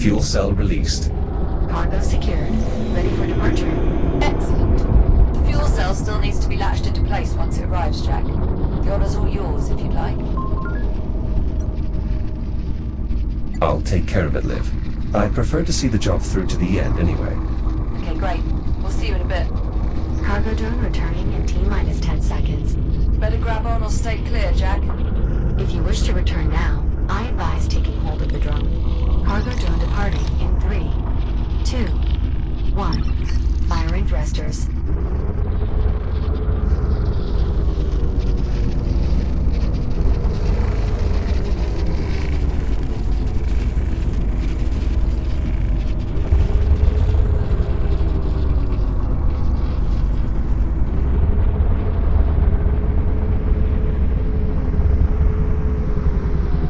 Fuel cell released. Cargo secured. Ready for departure. Excellent. The fuel cell still needs to be latched into place once it arrives, Jack. The honor's all yours if you'd like. I'll take care of it, Liv. I'd prefer to see the job through to the end anyway. Okay, great. We'll see you in a bit. Cargo drone returning in T-minus 10 seconds. Better grab on or stay clear, Jack. If you wish to return now, I advise taking hold of the drone. Cargo drone departing in 3, 2, 1. Firing thrusters.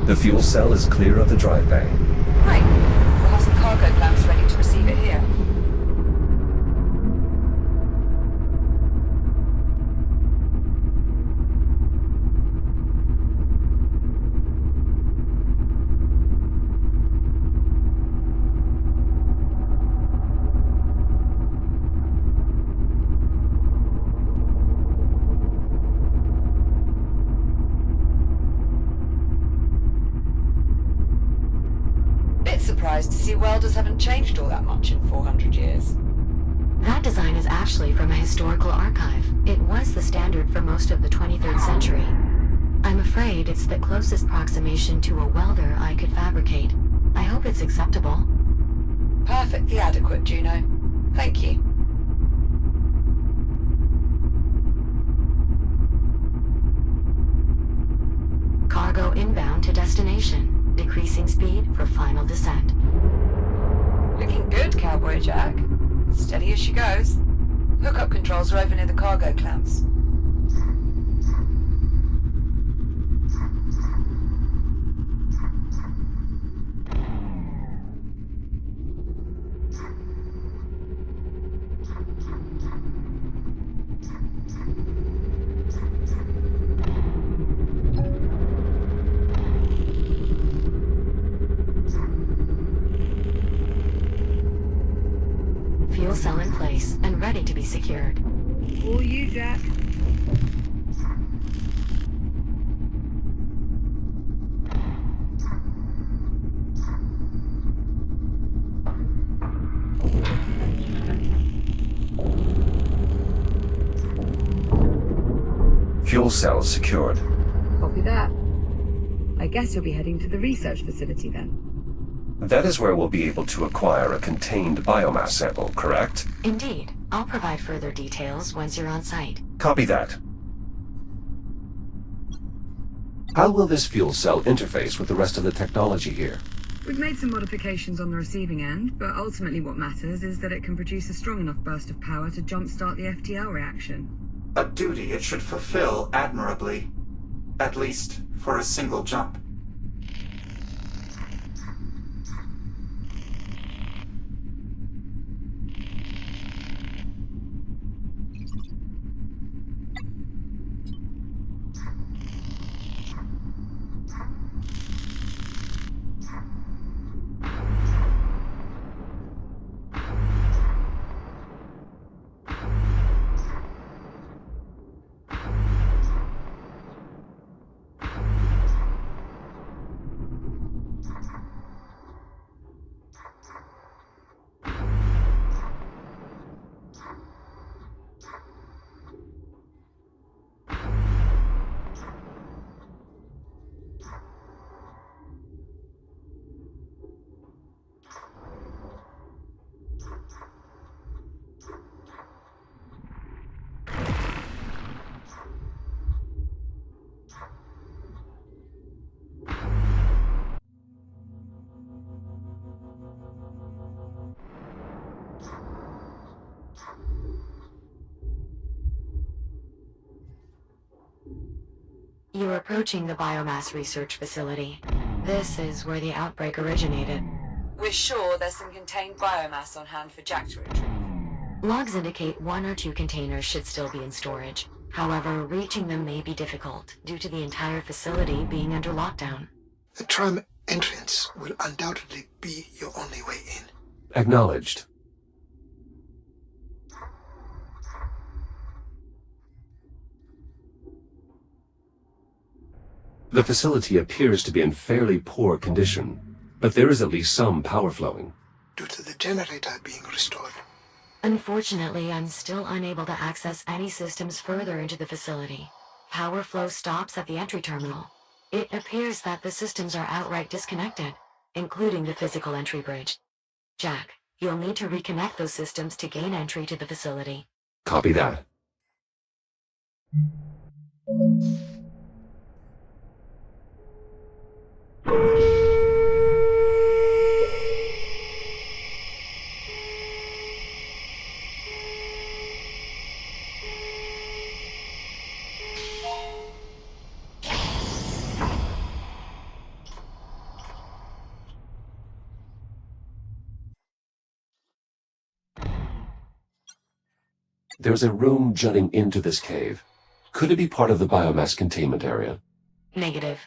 The fuel cell is clear of the drive bay. Great. We'll have some cargo clamps ready to receive it here. Surprised to see welders haven't changed all that much in 400 years. That design is actually from a historical archive. It was the standard for most of the 23rd century. I'm afraid it's the closest approximation to a welder I could fabricate. I hope it's acceptable. Perfectly adequate, Juno. Thank you. Cargo inbound to destination. Decreasing speed for final descent. Looking good, Cowboy Jack. Steady as she goes. Hookup controls are over near the cargo clamps. Fuel cell in place and ready to be secured. All you, Jack. Fuel cells secured. Copy that. I guess you'll be heading to the research facility then. That is where we'll be able to acquire a contained biomass sample, correct? Indeed. I'll provide further details once you're on site. Copy that. How will this fuel cell interface with the rest of the technology here? We've made some modifications on the receiving end, but ultimately what matters is that it can produce a strong enough burst of power to jumpstart the FTL reaction. A duty it should fulfill admirably. At least, for a single jump. You're approaching the biomass research facility. This is where the outbreak originated. We're sure there's some contained biomass on hand for Jack to retrieve. Logs indicate 1 or 2 containers should still be in storage. However, reaching them may be difficult due to the entire facility being under lockdown. Try entrance will undoubtedly be your only way in. Acknowledged. The facility appears to be in fairly poor condition, but there is at least some power flowing. Due to the generator being restored. Unfortunately, I'm still unable to access any systems further into the facility. Power flow stops at the entry terminal. It appears that the systems are outright disconnected, including the physical entry bridge. Jack, you'll need to reconnect those systems to gain entry to the facility. Copy that. There's a room jutting into this cave. Could it be part of the biomass containment area? Negative.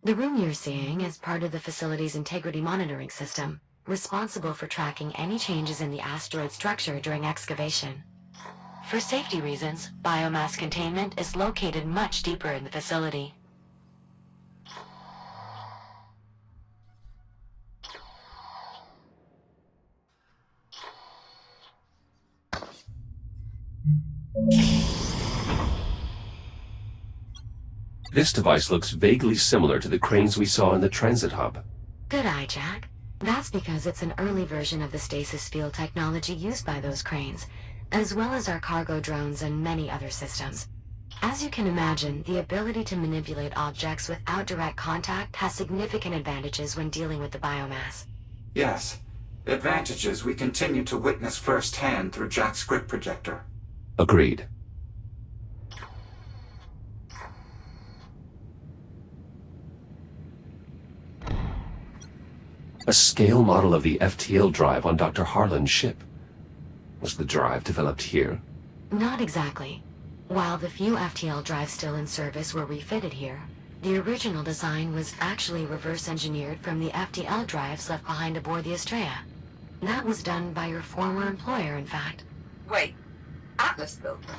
The room you're seeing is part of the facility's integrity monitoring system, responsible for tracking any changes in the asteroid structure during excavation. For safety reasons, biomass containment is located much deeper in the facility. This device looks vaguely similar to the cranes we saw in the transit hub. Good eye, Jack. That's because it's an early version of the stasis field technology used by those cranes, as well as our cargo drones and many other systems. As you can imagine, the ability to manipulate objects without direct contact has significant advantages when dealing with the biomass. Yes, advantages we continue to witness firsthand through Jack's grip projector. Agreed. A scale model of the FTL drive on Dr. Harlan's ship. Was the drive developed here? Not exactly. While the few FTL drives still in service were refitted here, the original design was actually reverse engineered from the FTL drives left behind aboard the Estrella. That was done by your former employer, in fact. Wait, Atlas built them?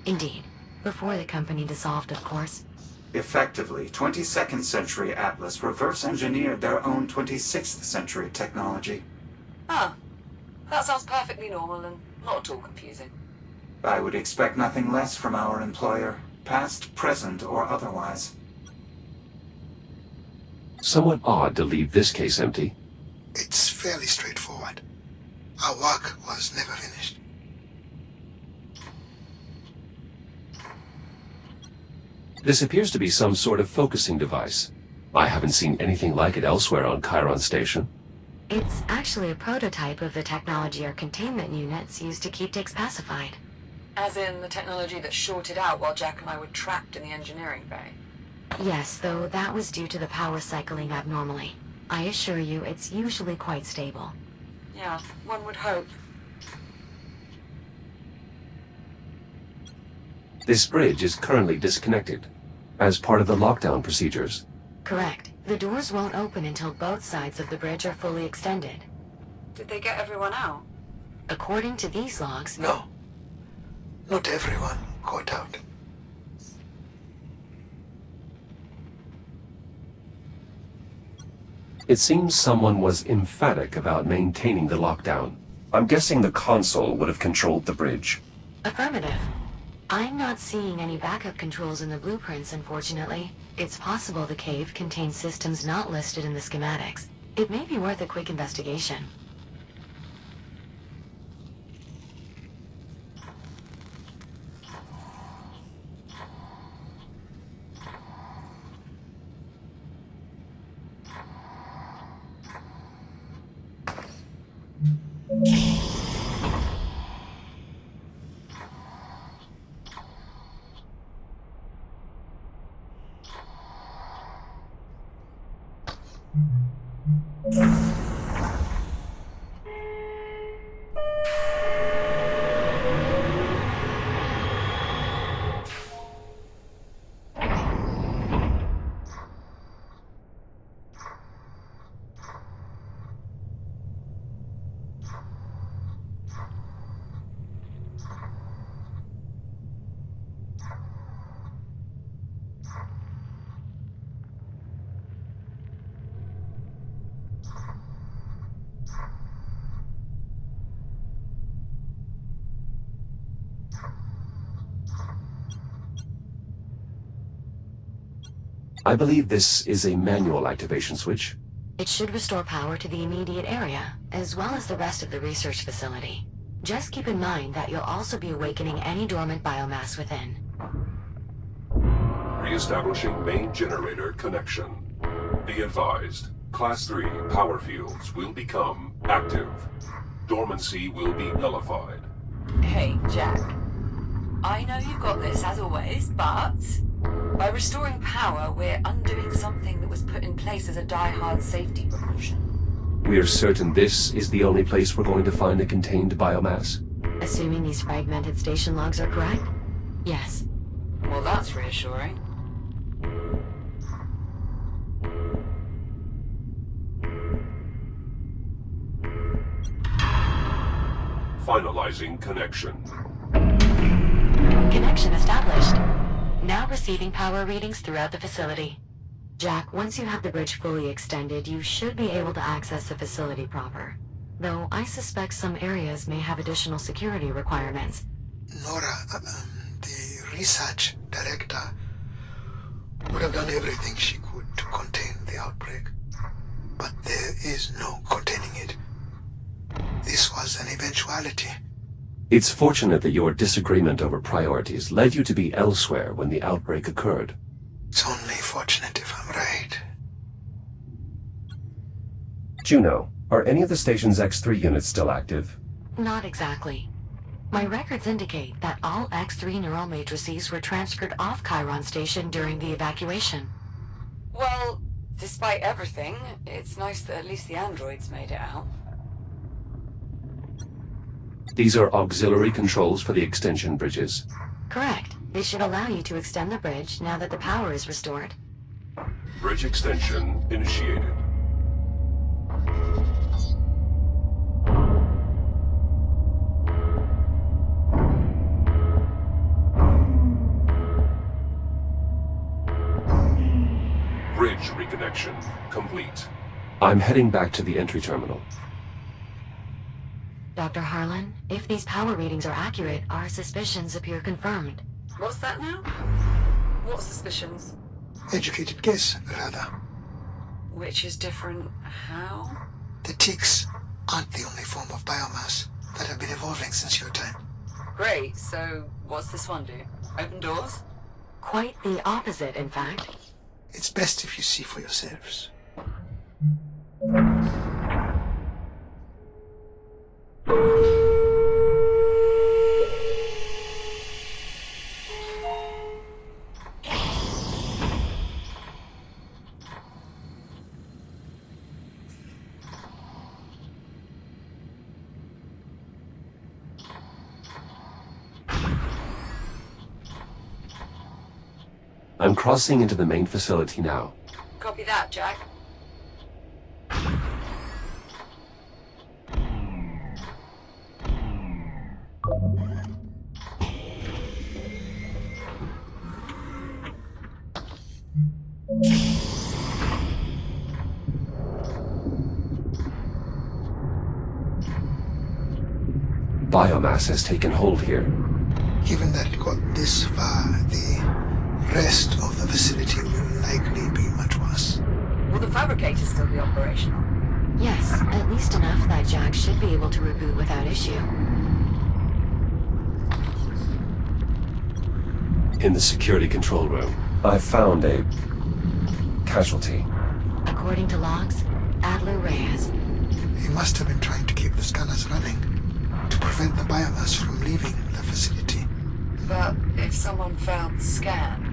Indeed. Before the company dissolved, of course. Effectively, 22nd century Atlas reverse-engineered their own 26th century technology. Ah, that sounds perfectly normal and not at all confusing. I would expect nothing less from our employer, past, present, or otherwise. Somewhat odd to leave this case empty. It's fairly straightforward. Our work was never finished. This appears to be some sort of focusing device. I haven't seen anything like it elsewhere on Chiron Station. It's actually a prototype of the technology our containment units use to keep Dix pacified. As in the technology that shorted out while Jack and I were trapped in the engineering bay. Yes, though that was due to the power cycling abnormally. I assure you, it's usually quite stable. Yeah, one would hope. This bridge is currently disconnected, as part of the lockdown procedures. Correct. The doors won't open until both sides of the bridge are fully extended. Did they get everyone out? According to these logs... No. Not everyone got out. It seems someone was emphatic about maintaining the lockdown. I'm guessing the console would have controlled the bridge. Affirmative. I'm not seeing any backup controls in the blueprints, unfortunately. It's possible the cave contains systems not listed in the schematics. It may be worth a quick investigation. I believe this is a manual activation switch. It should restore power to the immediate area, as well as the rest of the research facility. Just keep in mind that you'll also be awakening any dormant biomass within. Re-establishing main generator connection. Be advised, Class 3 power fields will become active. Dormancy will be nullified. Hey, Jack. I know you've got this, as always, but by restoring power, we're undoing something that was put in place as a die-hard safety precaution. We're certain this is the only place we're going to find a contained biomass? Assuming these fragmented station logs are correct? Yes. Well, that's reassuring. Finalizing connection. Connection established. Now receiving power readings throughout the facility. Jack, once you have the bridge fully extended, you should be able to access the facility proper. Though I suspect some areas may have additional security requirements. Nora, the research director, would have done everything she could to contain the outbreak. But there is no containing it. This was an eventuality. It's fortunate that your disagreement over priorities led you to be elsewhere when the outbreak occurred. It's only fortunate if I'm right. Juno, are any of the station's X3 units still active? Not exactly. My records indicate that all X3 neural matrices were transferred off Chiron Station during the evacuation. Well, despite everything, it's nice that at least the androids made it out. These are auxiliary controls for the extension bridges. Correct. They should allow you to extend the bridge now that the power is restored. Bridge extension initiated. Bridge reconnection complete. I'm heading back to the entry terminal. Dr. Harlan, if these power readings are accurate, our suspicions appear confirmed. What's that now? What suspicions? Educated guess, rather. Which is different how? The ticks aren't the only form of biomass that have been evolving since your time. Great, so what's this one do? Open doors? Quite the opposite, in fact. It's best if you see for yourselves. I'm crossing into the main facility now. Copy that, Jack. Biomass has taken hold here. Given that it got this far, the rest of the facility will likely be much worse. Will the fabricator still be operational? Yes, at least enough that Jack should be able to reboot without issue. In the security control room, I found a casualty. According to logs, Adler Reyes. He must have been trying to keep the scanners running to prevent the biomass from leaving the facility. But if someone found the scan...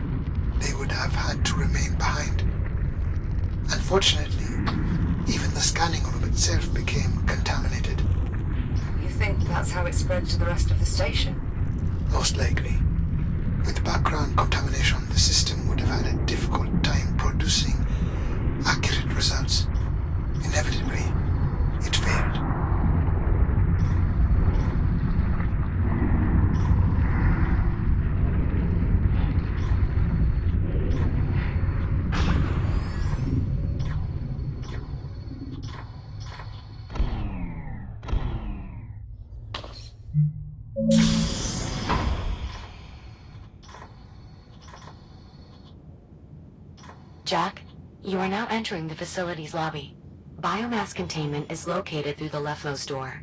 They would have had to remain behind. Unfortunately, even the scanning room itself became contaminated. You think that's how it spread to the rest of the station? Most likely. With background contamination, the system would have had a difficult time producing accurate results. Inevitably, it failed. Jack, you are now entering the facility's lobby. Biomass containment is located through the leftmost door.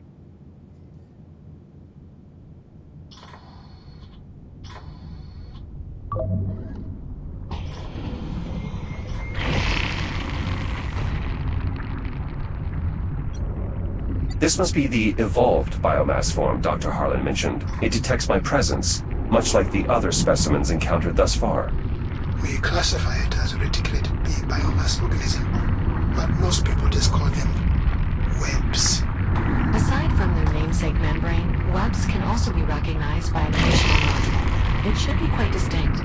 This must be the evolved biomass form Dr. Harlan mentioned. It detects my presence, much like the other specimens encountered thus far. We classify it as a reticulated B biomass organism, but most people just call them webs. Aside from their namesake membrane, webs can also be recognized by an additional nodule. It should be quite distinct.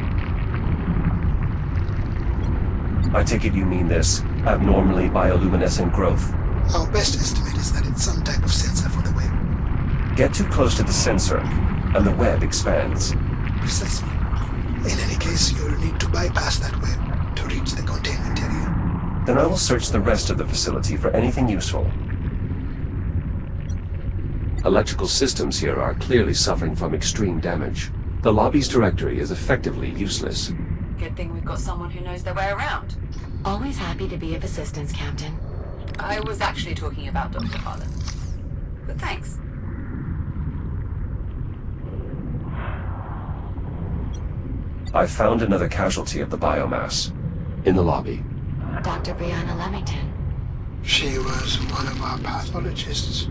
I take it you mean this abnormally bioluminescent growth. Our best estimate is that it's some type of sensor for the web. Get too close to the sensor, and the web expands. Precisely. In any case, you'll need to bypass that web to reach the containment area. Then I will search the rest of the facility for anything useful. Electrical systems here are clearly suffering from extreme damage. The lobby's directory is effectively useless. Good thing we've got someone who knows their way around. Always happy to be of assistance, Captain. I was actually talking about Dr. Harlan. But thanks. I found another casualty of the biomass. In the lobby. Dr. Brianna Leamington. She was one of our pathologists.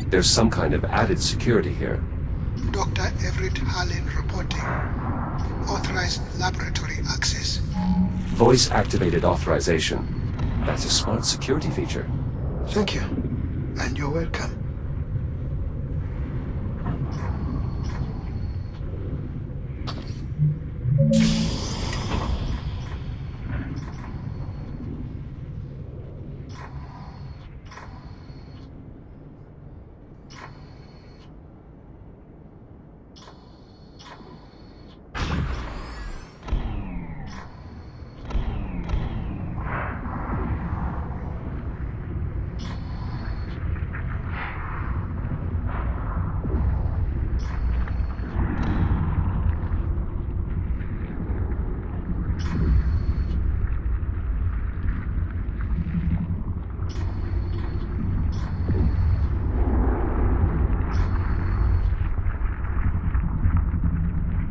There's some kind of added security here. Dr. Everett Harlan reporting. Authorized laboratory access. Voice-activated authorization. That's a smart security feature. Thank you. And you're welcome.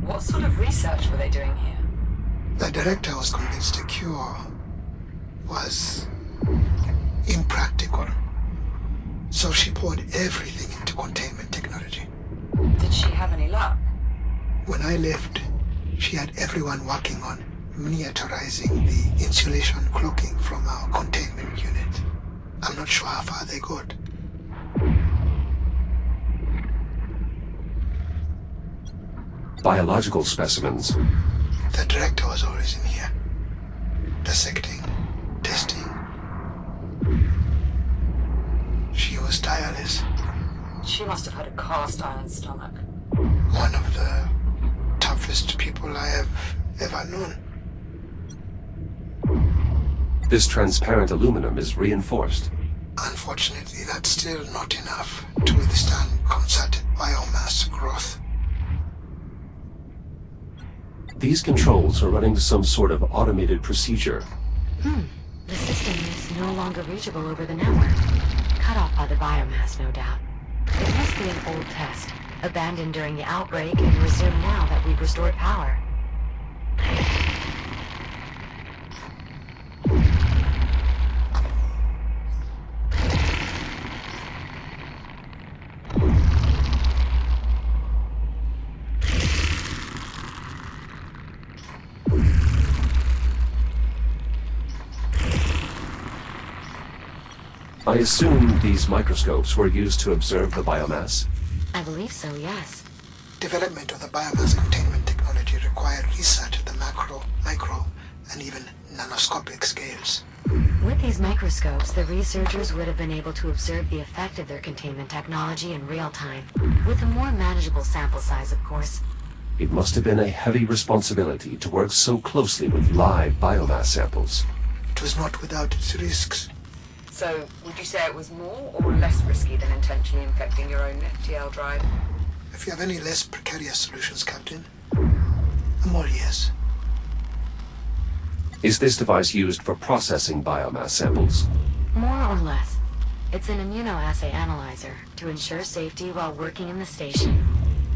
What sort of research were they doing here? The director was convinced a cure was impractical. So she poured everything into containment technology. Did she have any luck? When I left, she had everyone working on miniaturizing the insulation cloaking from our containment unit. I'm not sure how far they got. Biological specimens. The director was always in here. Dissecting, testing. She was tireless. She must have had a cast iron stomach. One of the toughest people I have ever known. This transparent aluminum is reinforced. Unfortunately, that's still not enough to withstand concerted biomass growth. These controls are running some sort of automated procedure. The system is no longer reachable over the network. Cut off by the biomass, no doubt. It must be an old test, abandoned during the outbreak and resumed now that we've restored power. I assume these microscopes were used to observe the biomass? I believe so, yes. Development of the biomass containment technology required research at the macro, micro, and even nanoscopic scales. With these microscopes, the researchers would have been able to observe the effect of their containment technology in real time, with a more manageable sample size, of course. It must have been a heavy responsibility to work so closely with live biomass samples. It was not without its risks. So, would you say it was more or less risky than intentionally infecting your own FTL drive? If you have any less precarious solutions, Captain, I'm all yes. Is this device used for processing biomass samples? More or less. It's an immunoassay analyzer to ensure safety while working in the station.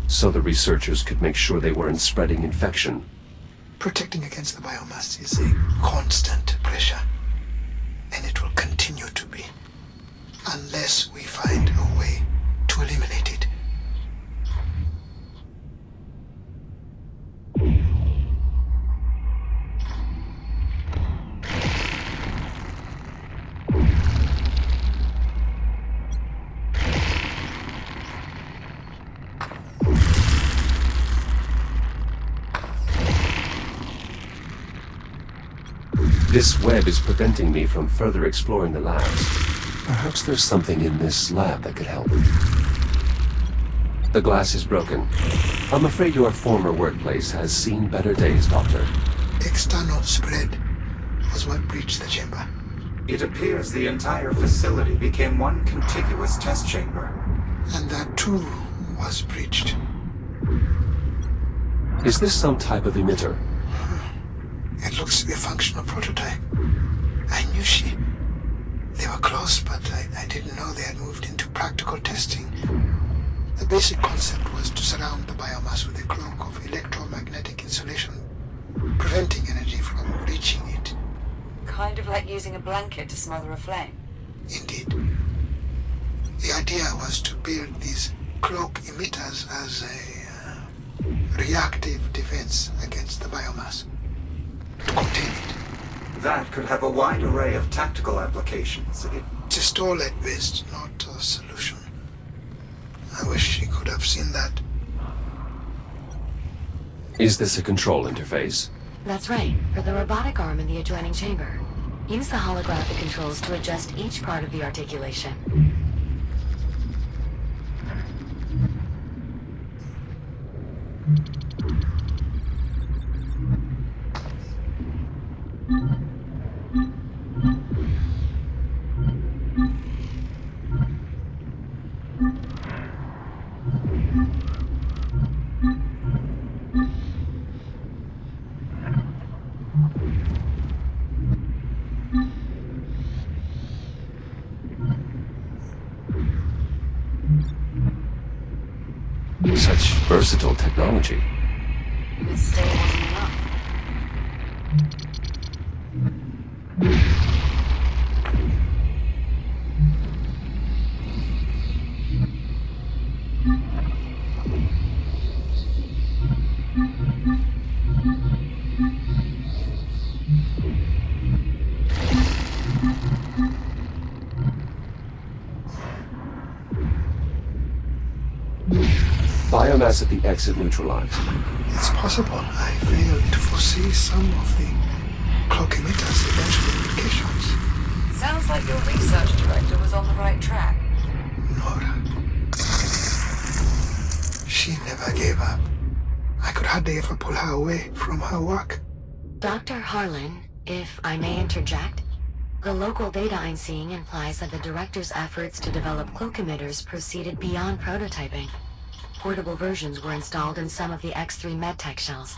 So the researchers could make sure they weren't spreading infection. Protecting against the biomass is a constant pressure, and it will continue to be, unless we find a way to eliminate it. This web is preventing me from further exploring the labs. Perhaps there's something in this lab that could help. The glass is broken. I'm afraid your former workplace has seen better days, Doctor. External spread was what breached the chamber. It appears the entire facility became one contiguous test chamber. And that too was breached. Is this some type of emitter? It looks to be a functional prototype. I knew they were close, but I didn't know they had moved into practical testing. The basic concept was to surround the biomass with a cloak of electromagnetic insulation, preventing energy from reaching it. Kind of like using a blanket to smother a flame. Indeed. The idea was to build these cloak emitters as a reactive defense against the biomass. To contain it. That could have a wide array of tactical applications. It's a stall at best, not a solution. I wish she could have seen that. Is this a control interface? That's right, for the robotic arm in the adjoining chamber. Use the holographic controls to adjust each part of the articulation. Such versatile technology. It still wasn't enough. Biomass at the exit neutralized. It's possible I failed to foresee some of the cloak emitter's eventual implications. Sounds like your research director was on the right track. Nora. She never gave up. I could hardly ever pull her away from her work. Dr. Harlan, if I may interject, the local data I'm seeing implies that the director's efforts to develop cloak emitters proceeded beyond prototyping. Portable versions were installed in some of the X3 medtech shells.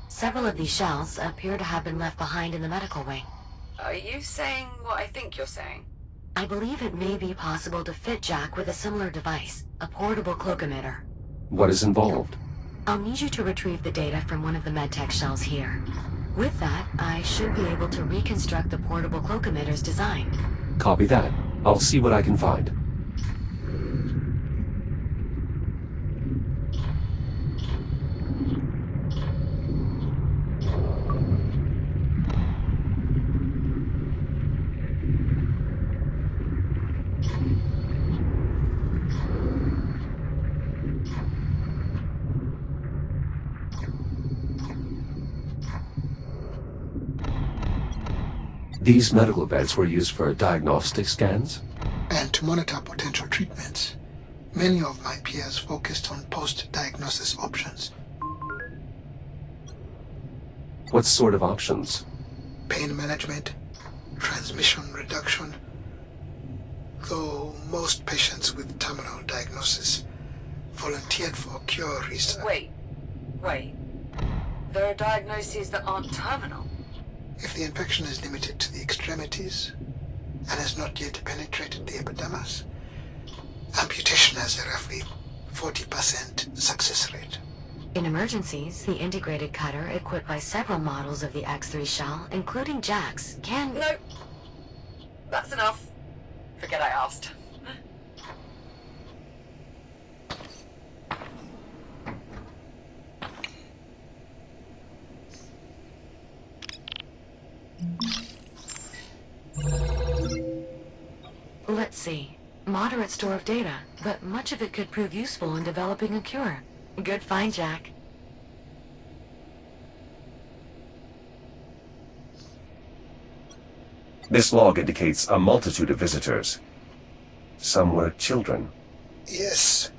Several of these shells appear to have been left behind in the medical wing. Are you saying what I think you're saying? I believe it may be possible to fit Jack with a similar device, a portable cloak emitter. What is involved? I'll need you to retrieve the data from one of the medtech shells here. With that, I should be able to reconstruct the portable cloak emitter's design. Copy that. I'll see what I can find. These medical beds were used for diagnostic scans? And to monitor potential treatments. Many of my peers focused on post-diagnosis options. What sort of options? Pain management, transmission reduction. Though most patients with terminal diagnosis volunteered for cure research. Wait. There are diagnoses that aren't terminal. If the infection is limited to the extremities and has not yet penetrated the epidermis, amputation has a roughly 40% success rate. In emergencies, the integrated cutter, equipped by several models of the X3 shell, including Jack's, can... No. That's enough. Forget I asked. Let's see. Moderate store of data, but much of it could prove useful in developing a cure. Good find, Jack. This log indicates a multitude of visitors. Some were children. Yes.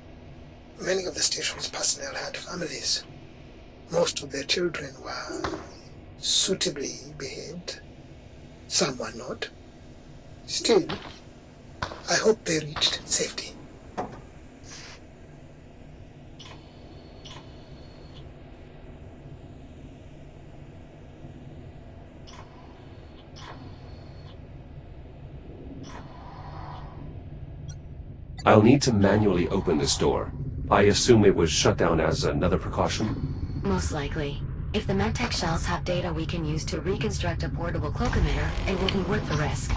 Many of the station's personnel had families. Most of their children were suitably behaved. Some were not. Still, I hope they reached safety. I'll need to manually open this door. I assume it was shut down as another precaution? Most likely. If the medtech shells have data we can use to reconstruct a portable cloak emitter, it will be worth the risk.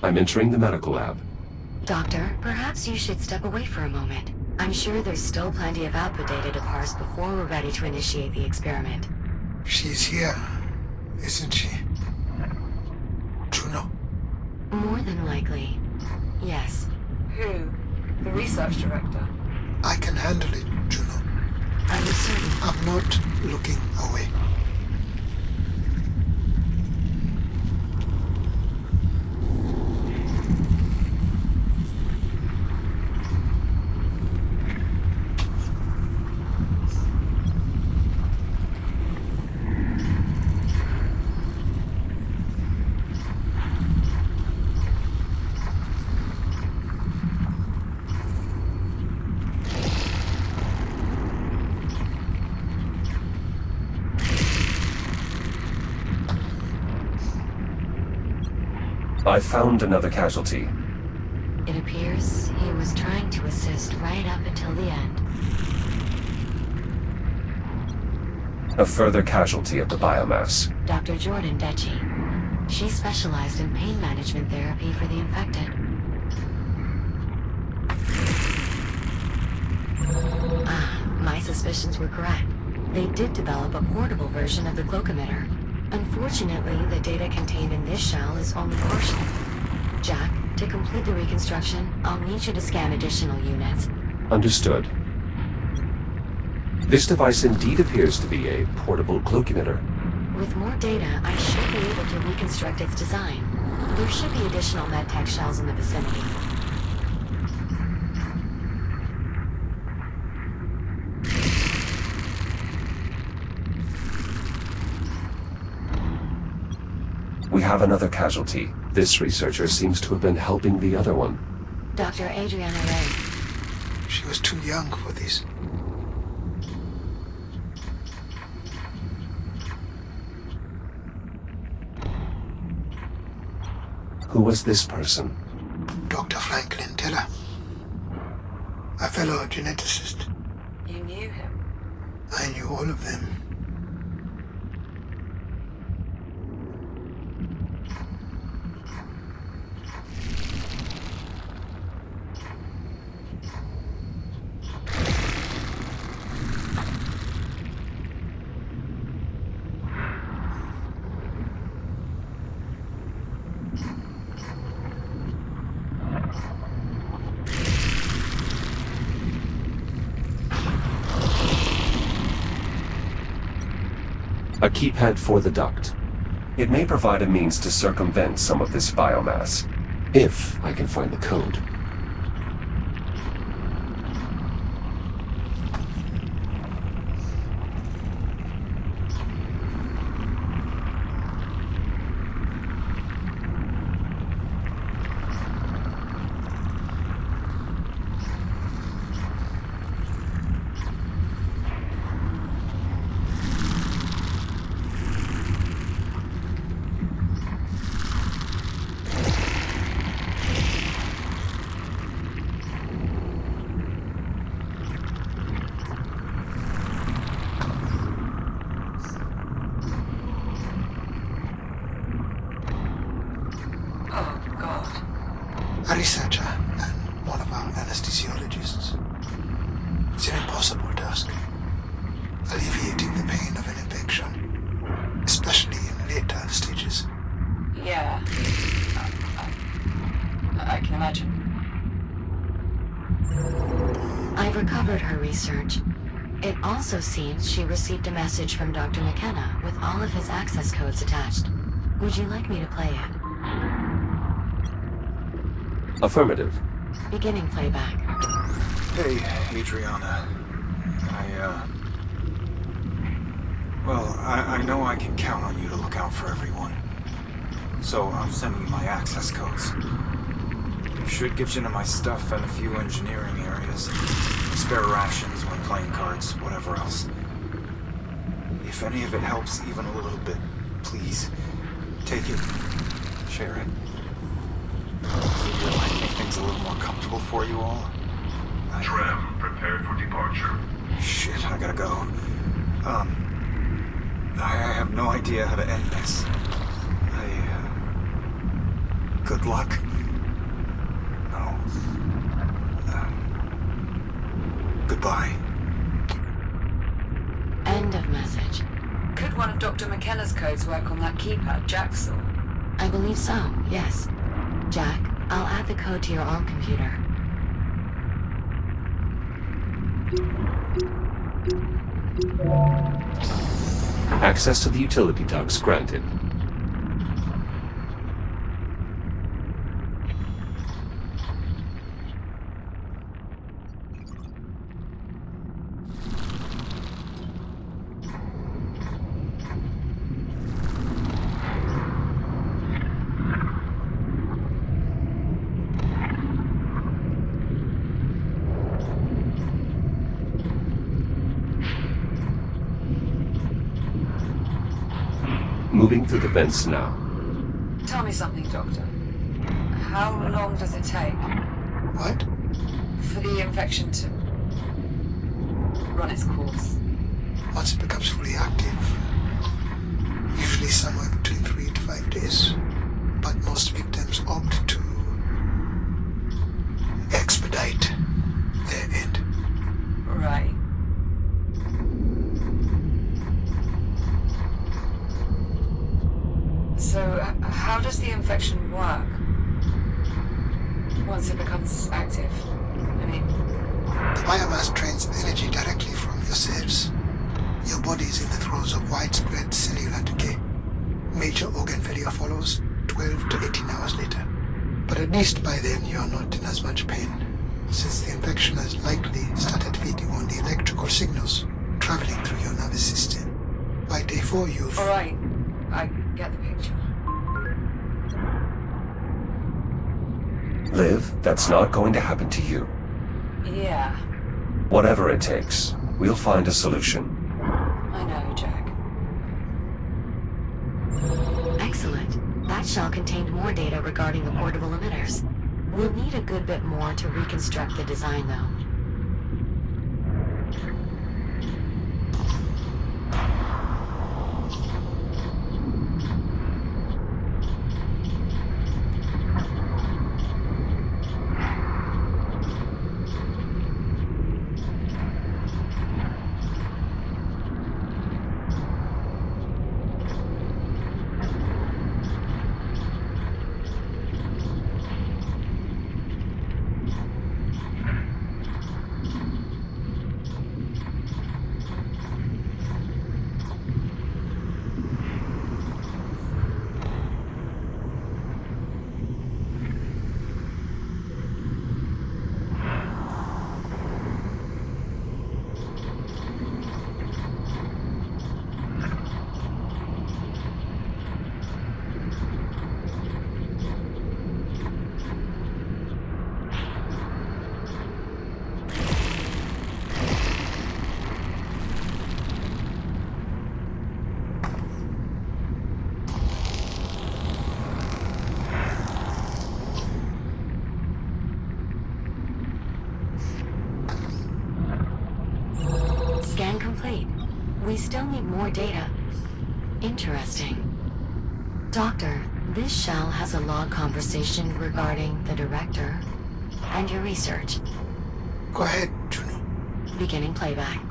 I'm entering the medical lab. Doctor, perhaps you should step away for a moment. I'm sure there's still plenty of output data to parse before we're ready to initiate the experiment. She's here, isn't she? Juno? More than likely. Yes. Who? The research director? I can handle it, Juno. Are you certain? I'm not looking away. I found another casualty. It appears he was trying to assist right up until the end. A further casualty of the biomass. Dr. Jordan Desci. She specialized in pain management therapy for the infected. My suspicions were correct. They did develop a portable version of the Cloak Emitter. Unfortunately, the data contained in this shell is only partial. Jack, to complete the reconstruction, I'll need you to scan additional units. Understood. This device indeed appears to be a portable cloak emitter. With more data, I should be able to reconstruct its design. There should be additional medtech shells in the vicinity. We have another casualty. This researcher seems to have been helping the other one. Dr. Adriana Reyes. She was too young for this. Who was this person? Dr. Franklin Teller. A fellow geneticist. You knew him? I knew all of them. A keypad for the duct. It may provide a means to circumvent some of this biomass, if I can find the code. A researcher and one of our anesthesiologists. It's an impossible task. Alleviating the pain of an infection, especially in later stages. Yeah. I can imagine. I've recovered her research. It also seems she received a message from Dr. McKenna with all of his access codes attached. Would you like me to play it? Affirmative. Beginning playback. Hey, Adriana. I know I can count on you to look out for everyone. So I'm sending you my access codes. It should get you into my stuff and a few engineering areas. Spare rations, my playing cards, whatever else. If any of it helps even a little bit, please, take it. Share it. Figure it might make things a little more comfortable for you all. Tram, prepared for departure. Shit, I gotta go. I have no idea how to end this. Good luck. No. Goodbye. End of message. Could one of Dr. McKenna's codes work on that keypad Jack saw? I believe so, yes. Jack, I'll add the code to your ARM computer. Access to the utility ducts granted. Moving through the vents now. Tell me something, Doctor. How long does it take What? for the infection to run its course? Once it becomes fully active, usually somewhere between 3 to 5 days. But most victims opt to expedite their end. Right. So, how does the infection work once it becomes active? I mean... The biomass drains energy directly from your cells. Your body is in the throes of widespread cellular decay. Major organ failure follows 12 to 18 hours later. But at least by then you are not in as much pain, since the infection has likely started feeding on the electrical signals traveling through your nervous system. By day 4 you've... Alright, I get the picture. Liv, that's not going to happen to you. Yeah, Whatever it takes, we'll find a solution. I know, Jack. Excellent. That shell contained more data regarding the portable emitters. We'll need a good bit more to reconstruct the design, though. We still need more data. Interesting. Doctor, this shell has a log conversation regarding the director and your research. Go ahead, Juno. Beginning playback.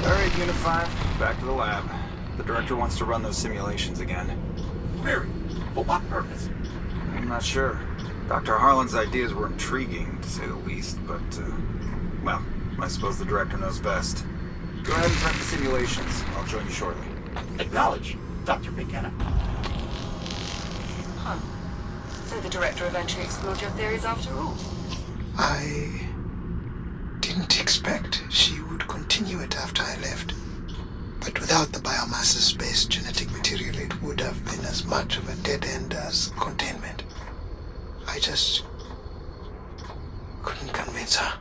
Alright, Unit 5, back to the lab. The director wants to run those simulations again. Query. For what purpose? I'm not sure. Dr. Harlan's ideas were intriguing, to say the least, but, well, I suppose the director knows best. Go ahead and prep the simulations. I'll join you shortly. Acknowledge, Dr. McKenna. Huh. So the director eventually explored your theories after all? I didn't expect she would continue it after I left. But without the biomasses-based genetic material, it would have been as much of a dead end as containment. I just couldn't convince her.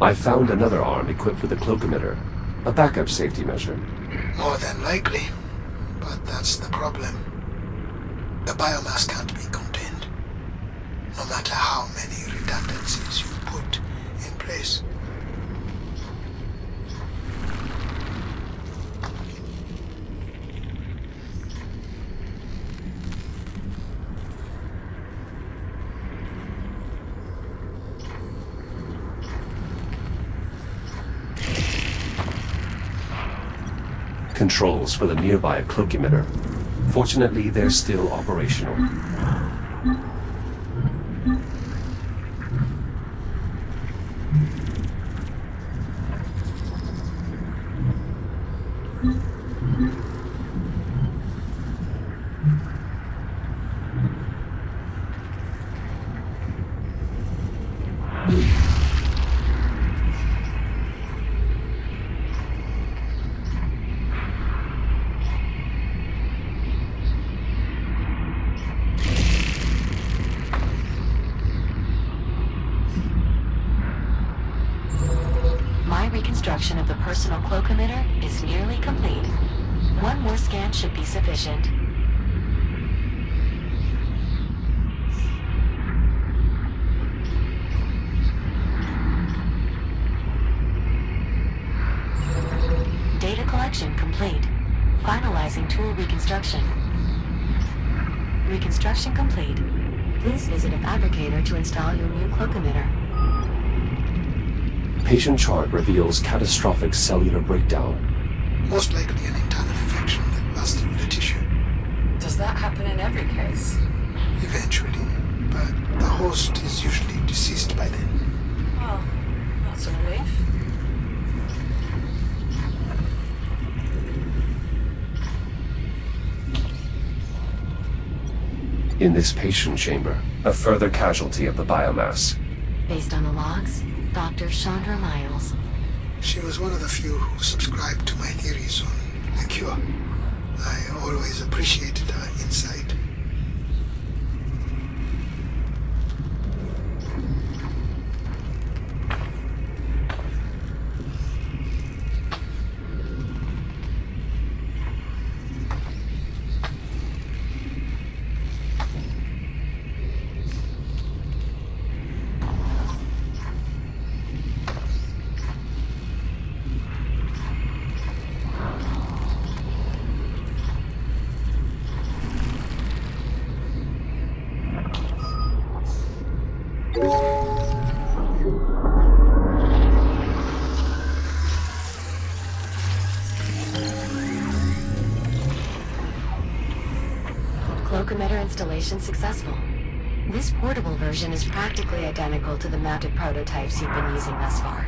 I found another arm equipped with a Cloak Emitter, a backup safety measure. More than likely, but that's the problem. The biomass can't be contained, no matter how many redundancies you put in place. Controls for the nearby Cloak Emitter. Fortunately, they're still operational. Reconstruction of the personal Cloak Emitter is nearly complete. One more scan should be sufficient. Data collection complete. Finalizing tool reconstruction. Reconstruction complete. Please visit a fabricator to install your new Cloak Emitter. Patient chart reveals catastrophic cellular breakdown. Most likely an internal infection that passed through the tissue. Does that happen in every case? Eventually, but the host is usually deceased by then. Well, that's a relief. In this patient chamber, a further casualty of the biomass. Based on the logs, Dr. Chandra Miles. She was one of the few who subscribed to my theories on the cure. I always appreciated her insight. Cloak Emitter installation successful. This portable version is practically identical to the mounted prototypes you've been using thus far.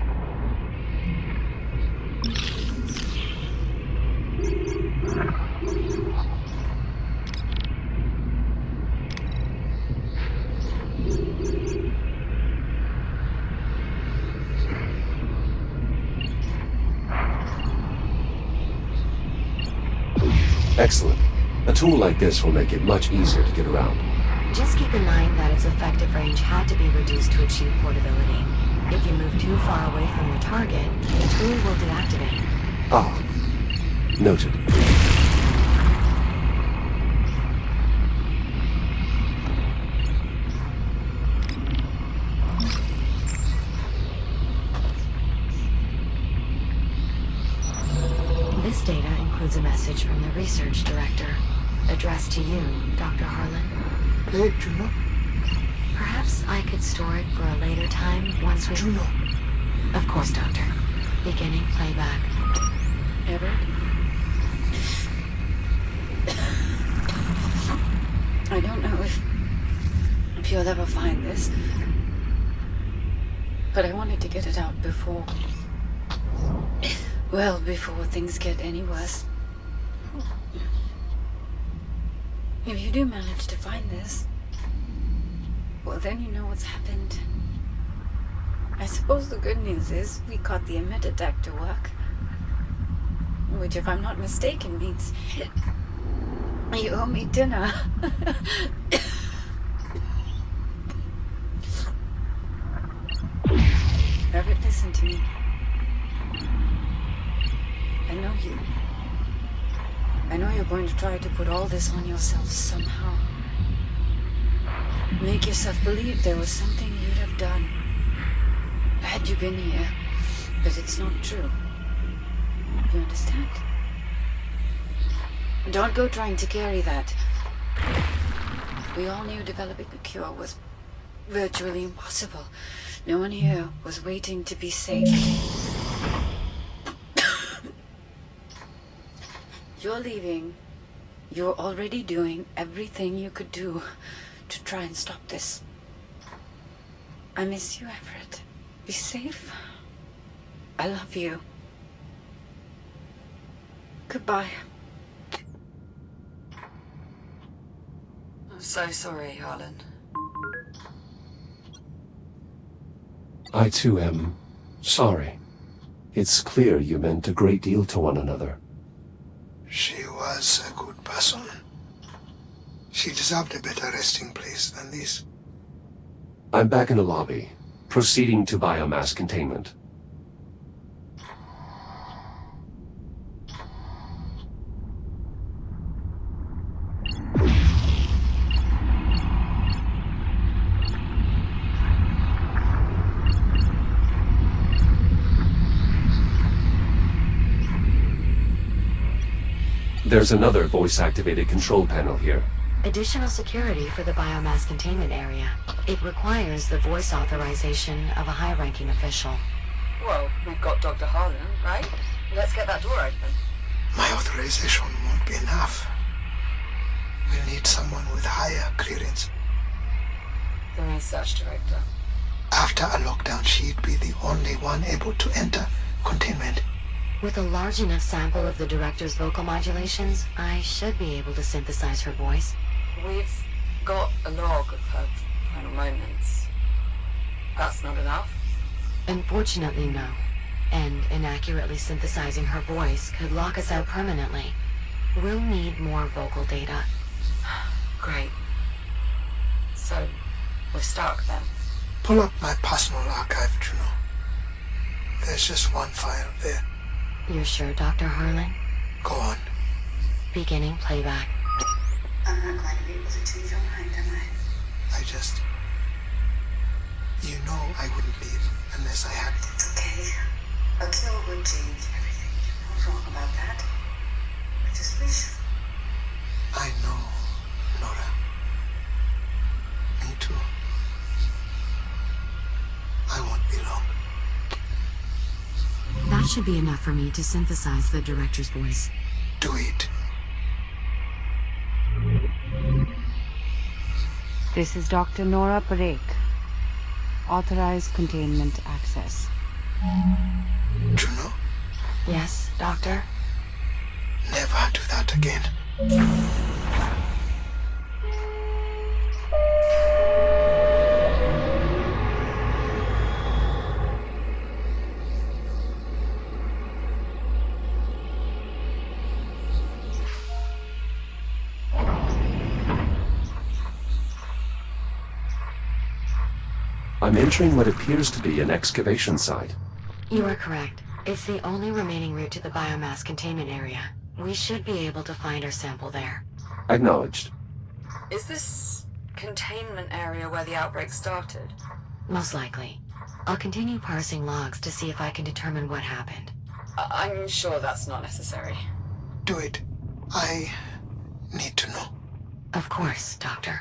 Excellent. A tool like this will make it much easier to get around. Just keep in mind that its effective range had to be reduced to achieve portability. If you move too far away from your target, the tool will deactivate. Ah. Noted. This data includes a message from the research director, addressed to you, Dr. Harlan. Hey, Juno. Perhaps I could store it for a later time once we... Juno. Of course, Doctor. Beginning playback. Everett? I don't know if you'll ever find this, but I wanted to get it out before... Well, before things get any worse. If you do manage to find this, well, then you know what's happened. I suppose the good news is we got the emitter deck to work. Which, if I'm not mistaken, means you owe me dinner. Everett, listen to me. I know you. I know you're going to try to put all this on yourself somehow. Make yourself believe there was something you'd have done had you been here, but it's not true. You understand? Don't go trying to carry that. We all knew developing a cure was virtually impossible. No one here was waiting to be saved. You're leaving. You're already doing everything you could do to try and stop this. I miss you, Everett. Be safe. I love you. Goodbye. I'm so sorry, Harlan. I too am sorry. It's clear you meant a great deal to one another. She was a good person. She deserved a better resting place than this. I'm back in the lobby, proceeding to biomass containment. There's another voice-activated control panel here. Additional security for the biomass containment area. It requires the voice authorization of a high-ranking official. Well, we've got Dr. Harlan, right? Let's get that door open. My authorization won't be enough. We'll need someone with higher clearance. The research director. After a lockdown, she'd be the only one able to enter containment. With a large enough sample of the director's vocal modulations, I should be able to synthesize her voice. We've got a log of her final moments. That's not enough? Unfortunately, no. And inaccurately synthesizing her voice could lock us out permanently. We'll need more vocal data. Great. So, we're stuck then? Pull up my personal archive, Juno. There's just one file there. You're sure, Dr. Harlan? Go on. Beginning playback. I'm not going to be able to change your mind, am I? I just... You know I wouldn't leave unless I had... It's okay. A cure would change everything. You're not wrong about that. I just wish... I know, Nora. Me too. I won't be long. That should be enough for me to synthesize the director's voice. Do it. This is Dr. Nora Parek. Authorized containment access. Juno, Yes, Doctor? never do that again. I'm entering what appears to be an excavation site. You are correct. It's the only remaining route to the biomass containment area. We should be able to find our sample there. Acknowledged. Is this containment area where the outbreak started? Most likely. I'll continue parsing logs to see if I can determine what happened. I'm sure that's not necessary. Do it. I need to know. Of course, Doctor.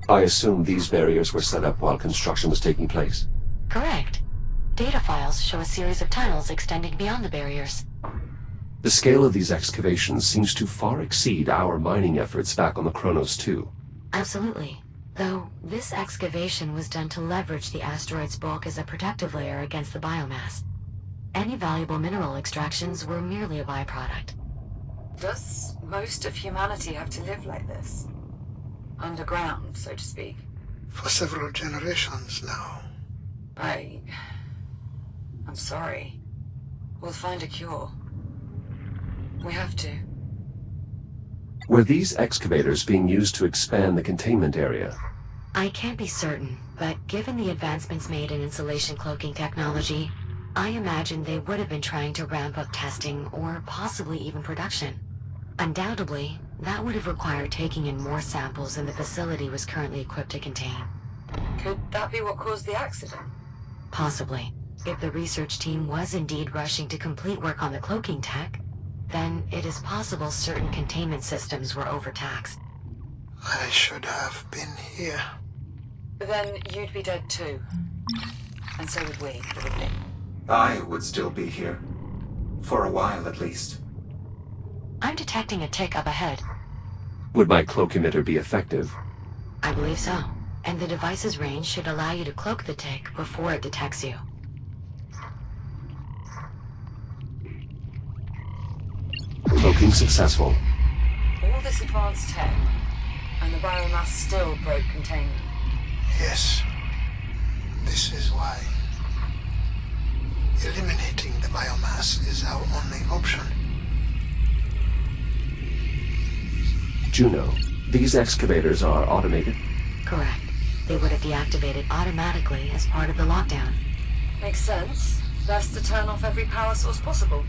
I assume these barriers were set up while construction was taking place. Correct. Data files show a series of tunnels extending beyond the barriers. The scale of these excavations seems to far exceed our mining efforts back on the Kronos 2. Absolutely. Though, this excavation was done to leverage the asteroid's bulk as a protective layer against the biomass. Any valuable mineral extractions were merely a byproduct. Does most of humanity have to live like this? Underground, so to speak? For several generations now. I'm sorry. We'll find a cure. We have to. Were these excavators being used to expand the containment area? I can't be certain, but given the advancements made in insulation cloaking technology, I imagine they would have been trying to ramp up testing or possibly even production. Undoubtedly, that would have required taking in more samples than the facility was currently equipped to contain. Could that be what caused the accident? Possibly. If the research team was indeed rushing to complete work on the cloaking tech, then it is possible certain containment systems were overtaxed. I should have been here. Then you'd be dead too. And so would we, probably. I would still be here. For a while, at least. I'm detecting a tick up ahead. Would my Cloak Emitter be effective? I believe so. And the device's range should allow you to cloak the tick before it detects you. Cloaking successful. All this advanced tech, and the biomass still broke containment. Yes. This is why eliminating the biomass is our only option. Juno, these excavators are automated? Correct. They would have deactivated automatically as part of the lockdown. Makes sense. Best to turn off every power source possible.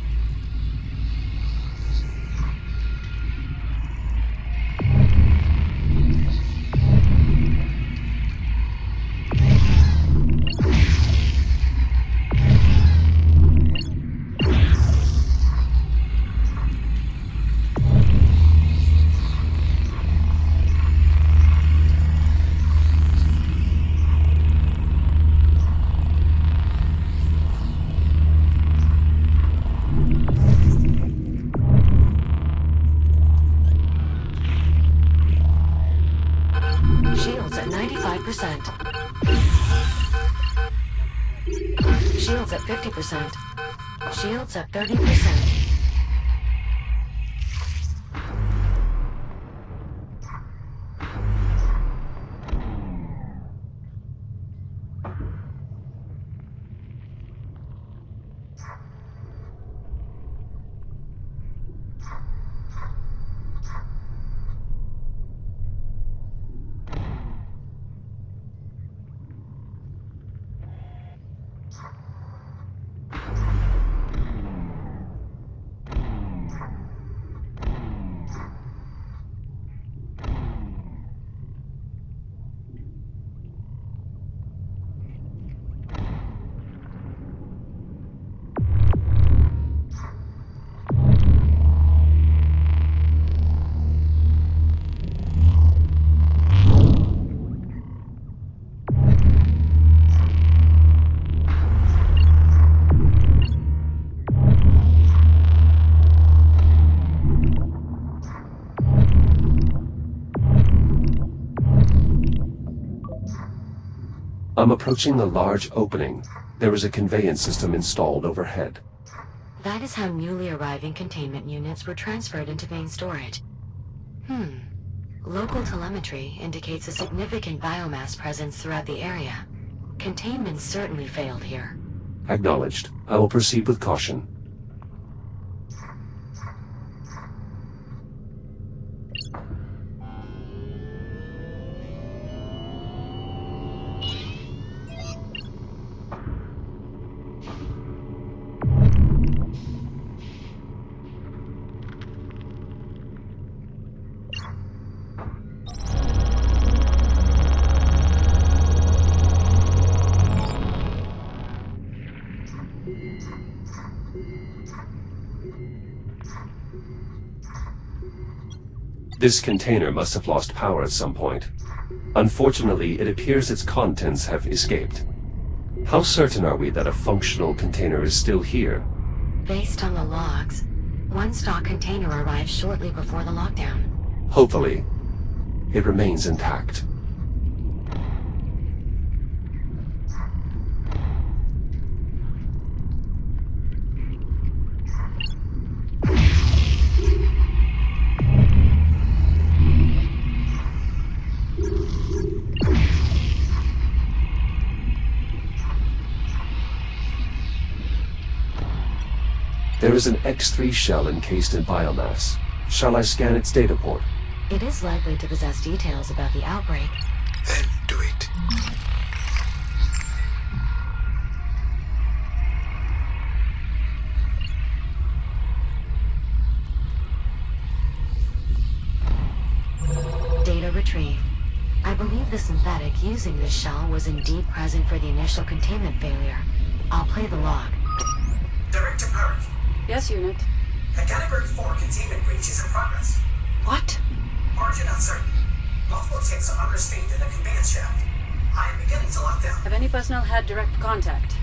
Shields at 50%. Shields at 30%. I'm approaching the large opening. There is a conveyance system installed overhead. That is how newly arriving containment units were transferred into main storage. Local telemetry indicates a significant biomass presence throughout the area. Containment certainly failed here. Acknowledged. I will proceed with caution. This container must have lost power at some point. Unfortunately, it appears its contents have escaped. How certain are we that a functional container is still here? Based on the logs, one stock container arrived shortly before the lockdown. Hopefully, it remains intact. There is an X3 shell encased in biomass. Shall I scan its data port? It is likely to possess details about the outbreak. Then do it. Data retrieved. I believe the synthetic using this shell was indeed present for the initial containment failure. I'll play the log. Director Garrick. Yes, Unit. A Category 4 containment breach is in progress. What? Origin uncertain. Multiple ticks are unrestrained in the conveyance shaft. I am beginning to lock down. Have any personnel had direct contact?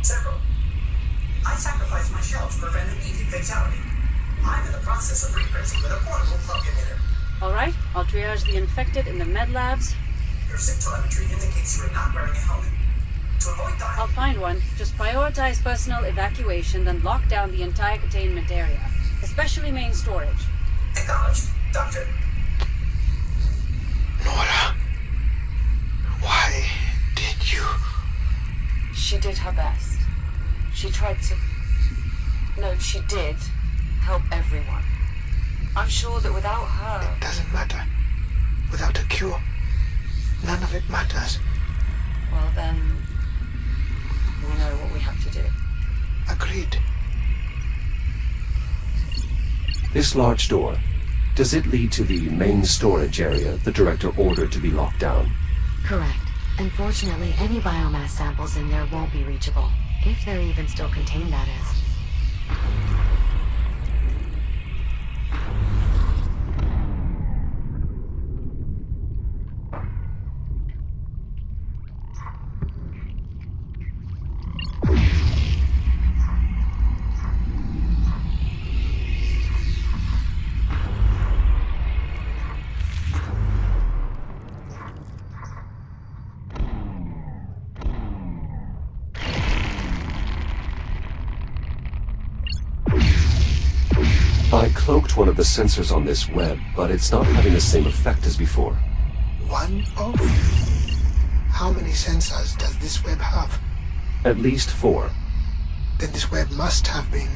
Several. I sacrificed my shell to prevent immediate fatality. I'm in the process of reprinting with a portable Cloak Emitter. Alright, I'll triage the infected in the med labs. Your SIG telemetry indicates you are not wearing a helmet. To avoid dying... I'll find one. Just prioritize personal evacuation, then lock down the entire containment area. Especially main storage. Acknowledged, Doctor. Nora, why did you... She did her best. She tried to... No, she did help everyone. I'm sure that without her... It doesn't matter. Without a cure, none of it matters. Well then... we know what we have to do. Agreed. This large door, does it lead to the main storage area the director ordered to be locked down? Correct. Unfortunately, any biomass samples in there won't be reachable. If they're even still contained, that is. I cloaked one of the sensors on this web, but it's not having the same effect as before. One of? How many sensors does this web have? At least 4. Then this web must have been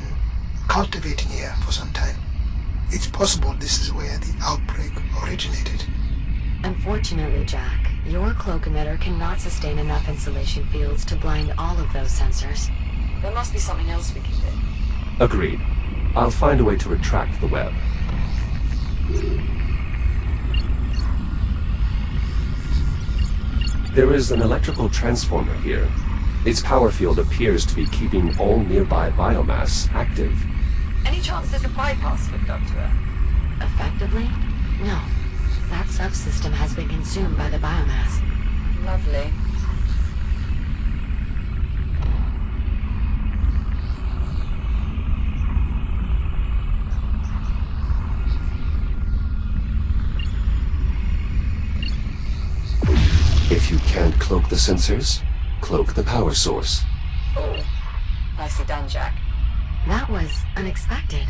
cultivating here for some time. It's possible this is where the outbreak originated. Unfortunately, Jack, your Cloak Emitter cannot sustain enough insulation fields to blind all of those sensors. There must be something else we can do. Agreed. I'll find a way to retract the web. There is an electrical transformer here. Its power field appears to be keeping all nearby biomass active. Any chance there's a bypass hooked up to it? Effectively? No. That subsystem has been consumed by the biomass. Lovely. If you can't cloak the sensors, cloak the power source. Oh, nicely done, Jack. That was unexpected.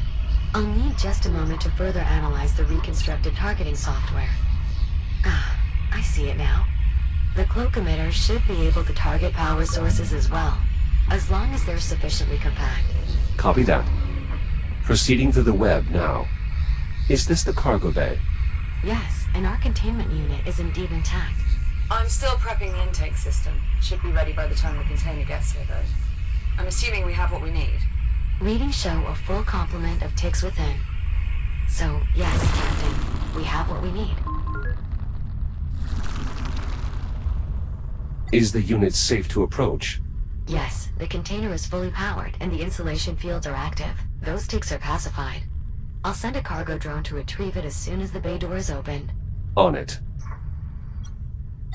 I'll need just a moment to further analyze the reconstructed targeting software. Ah, I see it now. The Cloak Emitter should be able to target power sources as well, as long as they're sufficiently compact. Copy that. Proceeding through the web now. Is this the cargo bay? Yes, and our containment unit is indeed intact. I'm still prepping the intake system. Should be ready by the time the container gets here, though. I'm assuming we have what we need. Readings show a full complement of ticks within. So, yes, Captain, we have what we need. Is the unit safe to approach? Yes, the container is fully powered and the insulation fields are active. Those ticks are pacified. I'll send a cargo drone to retrieve it as soon as the bay door is opened. On it.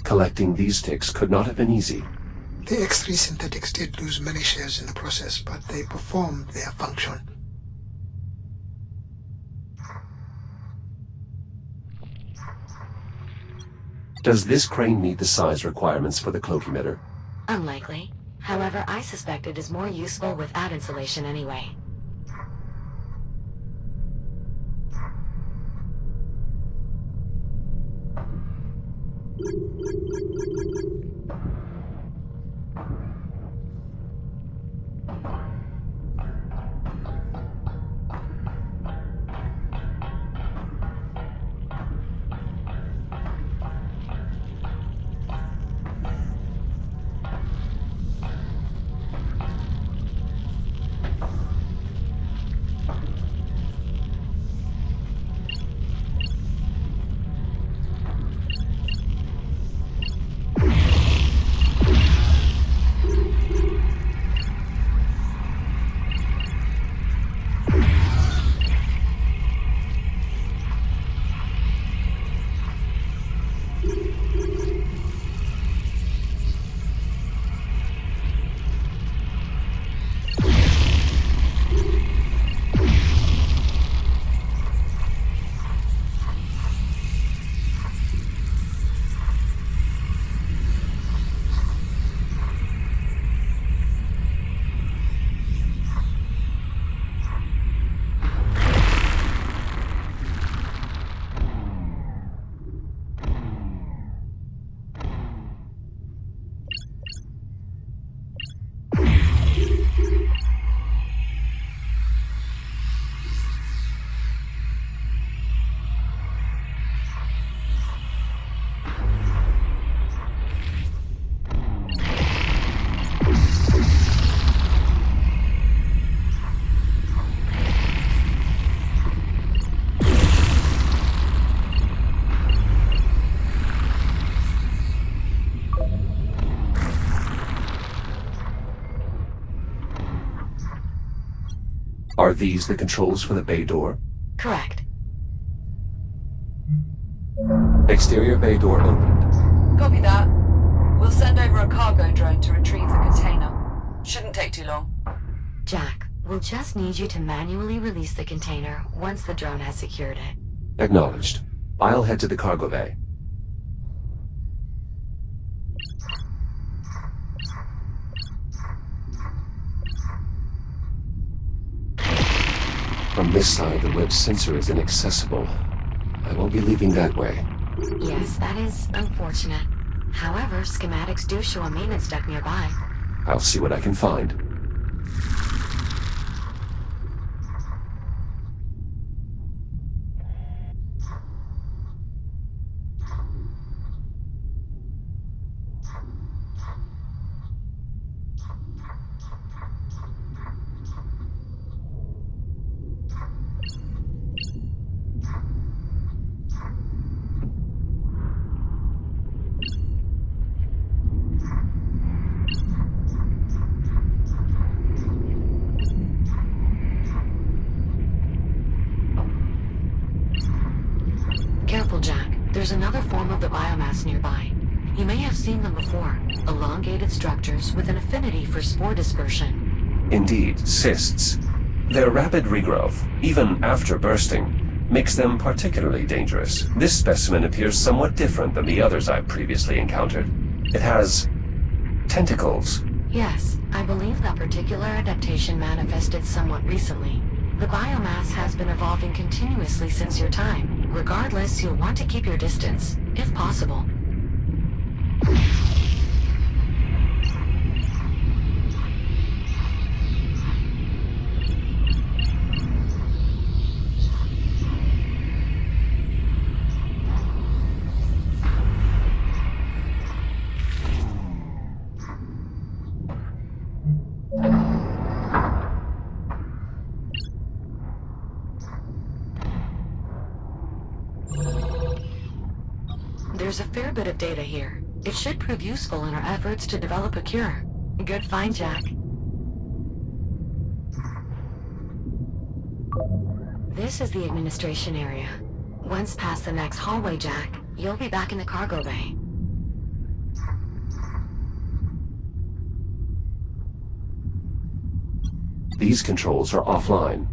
Collecting these ticks could not have been easy. The X3 synthetics did lose many shares in the process, but they performed their function. Does this crane meet the size requirements for the Cloak Emitter? Unlikely. However, I suspect it is more useful without insulation anyway. Are these the controls for the bay door? Correct. Exterior bay door opened. Copy that. We'll send over a cargo drone to retrieve the container. Shouldn't take too long. Jack, we'll just need you to manually release the container once the drone has secured it. Acknowledged. I'll head to the cargo bay. From this side, the web sensor is inaccessible. I won't be leaving that way. Yes, that is unfortunate. However, schematics do show a maintenance duct nearby. I'll see what I can find. Careful, Jack. There's another form of the biomass nearby. You may have seen them before. Elongated structures with an affinity for spore dispersion. Indeed, cysts. Their rapid regrowth, even after bursting, makes them particularly dangerous. This specimen appears somewhat different than the others I've previously encountered. It has tentacles. Yes, I believe that particular adaptation manifested somewhat recently. The biomass has been evolving continuously since your time. Regardless, you'll want to keep your distance, if possible. There's a fair bit of data here. It should prove useful in our efforts to develop a cure. Good find, Jack. This is the administration area. Once past the next hallway, Jack, you'll be back in the cargo bay. These controls are offline.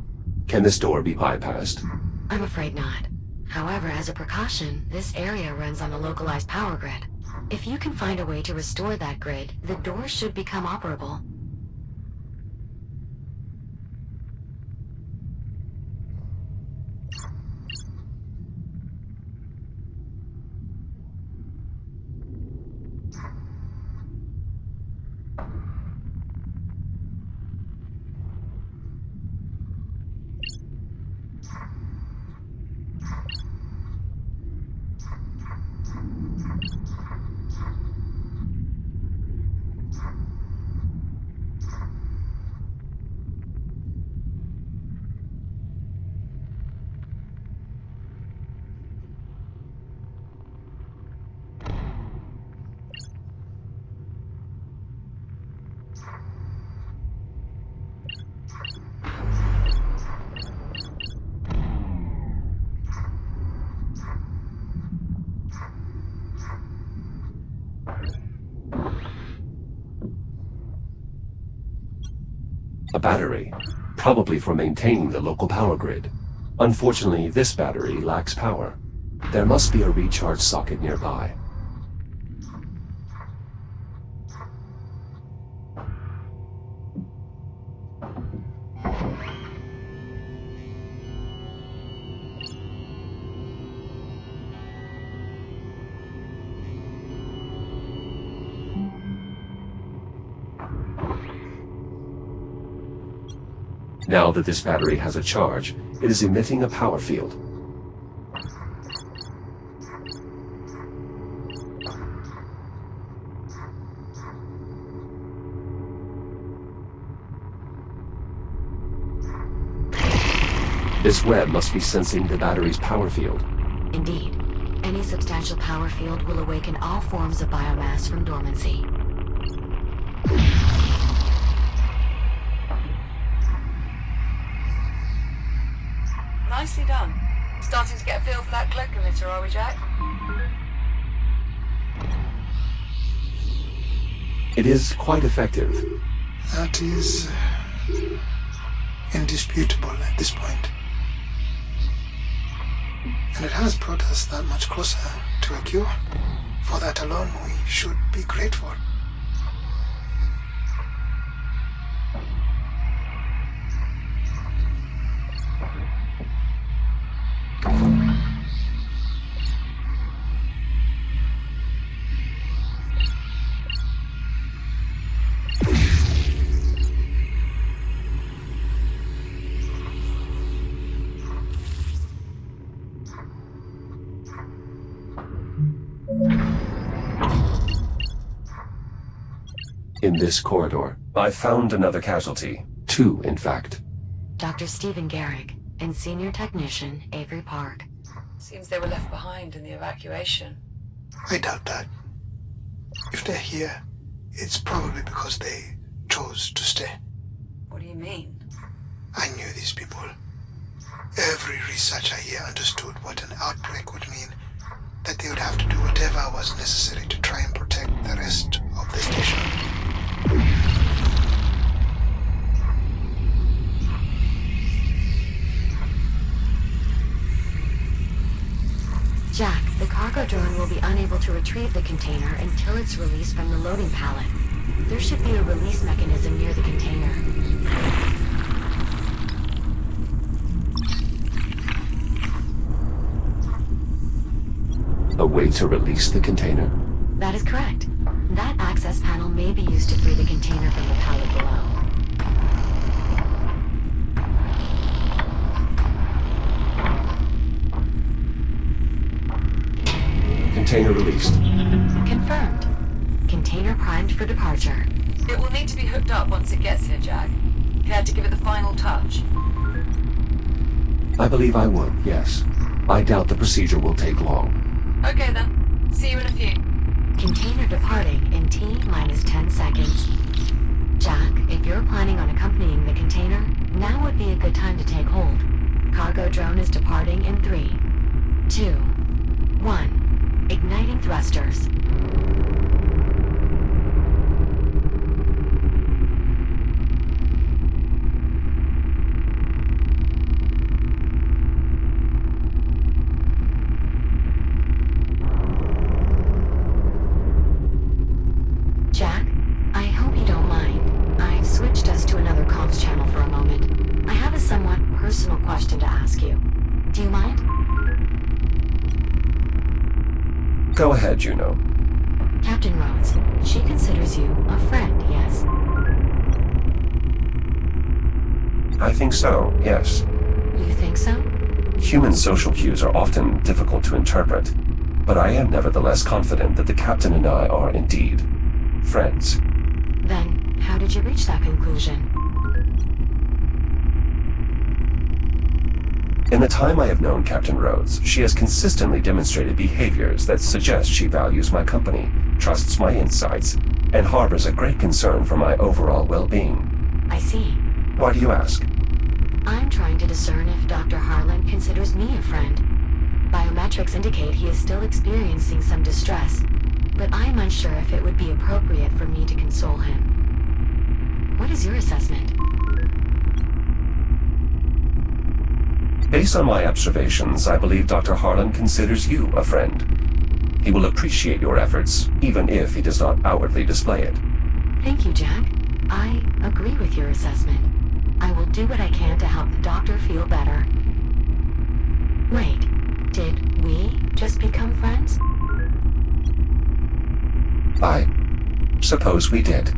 Can this door be bypassed? I'm afraid not. However, as a precaution, this area runs on a localized power grid. If you can find a way to restore that grid, the door should become operable. A battery, probably for maintaining the local power grid. Unfortunately, this battery lacks power. There must be a recharge socket nearby. Now that this battery has a charge, it is emitting a power field. This web must be sensing the battery's power field. Indeed. Any substantial power field will awaken all forms of biomass from dormancy. Nicely done. Starting to get a feel for that Cloak Emitter, are we, Jack? It is quite effective. That is indisputable at this point. And it has brought us that much closer to a cure. For that alone, we should be grateful. In this corridor, I found another casualty. 2, in fact. Dr. Stephen Garrick and Senior Technician Avery Park. Seems they were left behind in the evacuation. I doubt that. If they're here, it's probably because they chose to stay. What do you mean? I knew these people. Every researcher here understood what an outbreak would mean, that they would have to do whatever was necessary to try and protect the rest of the station. Jack, the cargo drone will be unable to retrieve the container until it's released from the loading pallet. There should be a release mechanism near the container. A way to release the container? That is correct. That access panel may be used to free the container from the pallet below. Container released. Confirmed. Container primed for departure. It will need to be hooked up once it gets here, Jack. Care to give it the final touch? I believe I would, yes. I doubt the procedure will take long. Okay then. See you in a few. Container departing in T-minus 10 seconds. Jack, if you're planning on accompanying the container, now would be a good time to take hold. Cargo drone is departing in 3, 2, 1. Igniting thrusters. Jack, I hope you don't mind. I've switched us to another comms channel for a moment. I have a somewhat personal question to ask you. Do you mind? Go ahead, Juno. Captain Rhodes, she considers you a friend, yes? I think so, yes. You think so? Human social cues are often difficult to interpret, but I am nevertheless confident that the captain and I are indeed friends. Then, how did you reach that conclusion? In the time I have known Captain Rhodes, she has consistently demonstrated behaviors that suggest she values my company, trusts my insights, and harbors a great concern for my overall well-being. I see. Why do you ask? I'm trying to discern if Dr. Harlan considers me a friend. Biometrics indicate he is still experiencing some distress, but I'm unsure if it would be appropriate for me to console him. What is your assessment? Based on my observations, I believe Dr. Harlan considers you a friend. He will appreciate your efforts, even if he does not outwardly display it. Thank you, Jack. I agree with your assessment. I will do what I can to help the doctor feel better. Wait, did we just become friends? I suppose we did.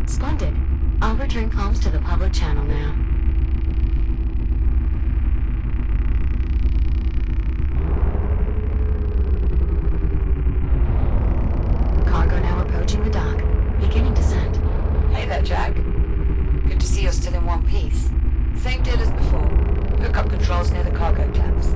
Splendid. I'll return comms to the public channel now. Cargo now approaching the dock. Beginning descent. Hey there, Jack. Good to see you're still in one piece. Same deal as before. Hookup controls near the cargo clamps.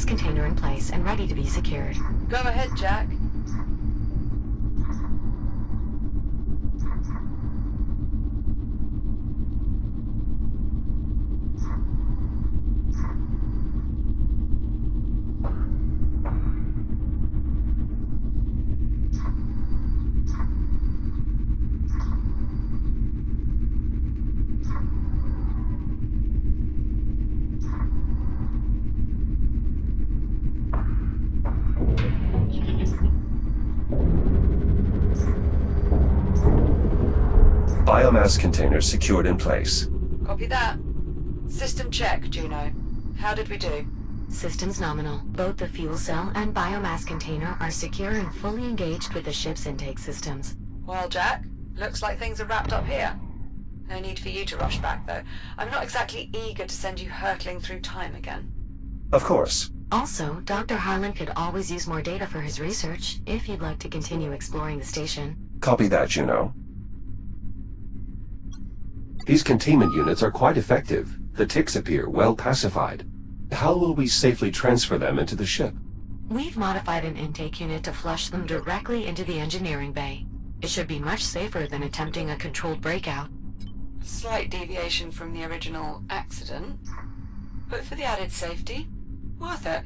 Container in place and ready to be secured. Go ahead, Jack. Biomass containers secured in place. Copy that. System check, Juno. How did we do? Systems nominal. Both the fuel cell and biomass container are secure and fully engaged with the ship's intake systems. Well, Jack, looks like things are wrapped up here. No need for you to rush back, though. I'm not exactly eager to send you hurtling through time again. Of course. Also, Dr. Harlan could always use more data for his research, if you'd like to continue exploring the station. Copy that, Juno. These containment units are quite effective. The ticks appear well pacified. How will we safely transfer them into the ship? We've modified an intake unit to flush them directly into the engineering bay. It should be much safer than attempting a controlled breakout. Slight deviation from the original accident, but for the added safety, worth it.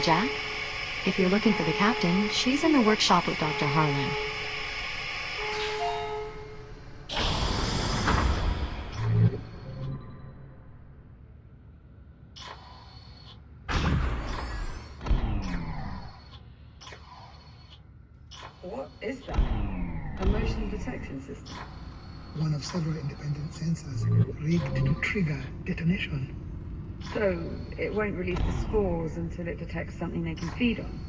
Jack? If you're looking for the captain, she's in the workshop with Dr. Harlan. What is that? A motion detection system? One of several independent sensors rigged to trigger detonation. So, it won't release the spores until it detects something they can feed on.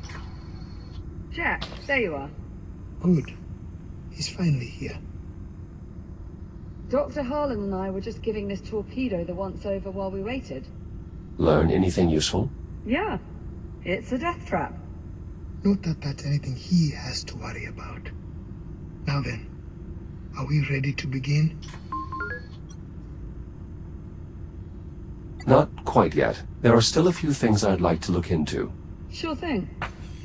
Jack, there you are. Good. He's finally here. Dr. Harlan and I were just giving this torpedo the once-over while we waited. Learn anything useful? Yeah, it's a death trap. Not that that's anything he has to worry about. Now then, are we ready to begin? Not quite yet. There are still a few things I'd like to look into. Sure thing.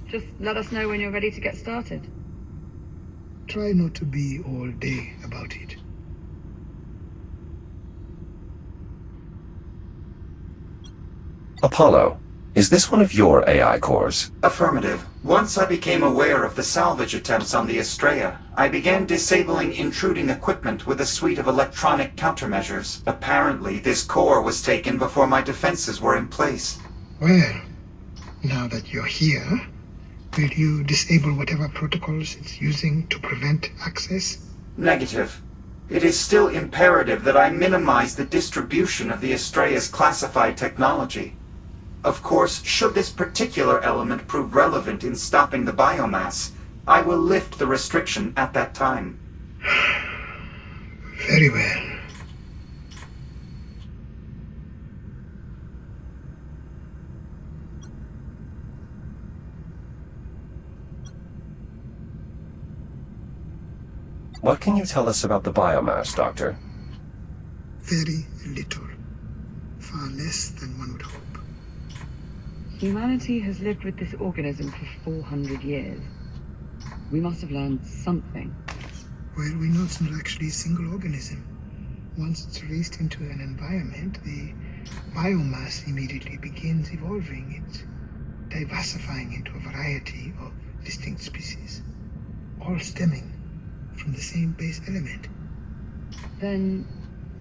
Just let us know when you're ready to get started. Try not to be all day about it. Apollo, is this one of your AI cores? Affirmative. Once I became aware of the salvage attempts on the Estrella, I began disabling intruding equipment with a suite of electronic countermeasures. Apparently, this core was taken before my defenses were in place. Well, now that you're here, will you disable whatever protocols it's using to prevent access? Negative. It is still imperative that I minimize the distribution of the Estrella's classified technology. Of course, should this particular element prove relevant in stopping the biomass, I will lift the restriction at that time. Very well. What can you tell us about the biomass, Doctor? Very little. Far less than one would hope. Humanity has lived with this organism for 400 years. We must have learned something. Well, we know it's not actually a single organism. Once it's released into an environment, the biomass immediately begins evolving. It's diversifying into a variety of distinct species, all stemming from the same base element. Then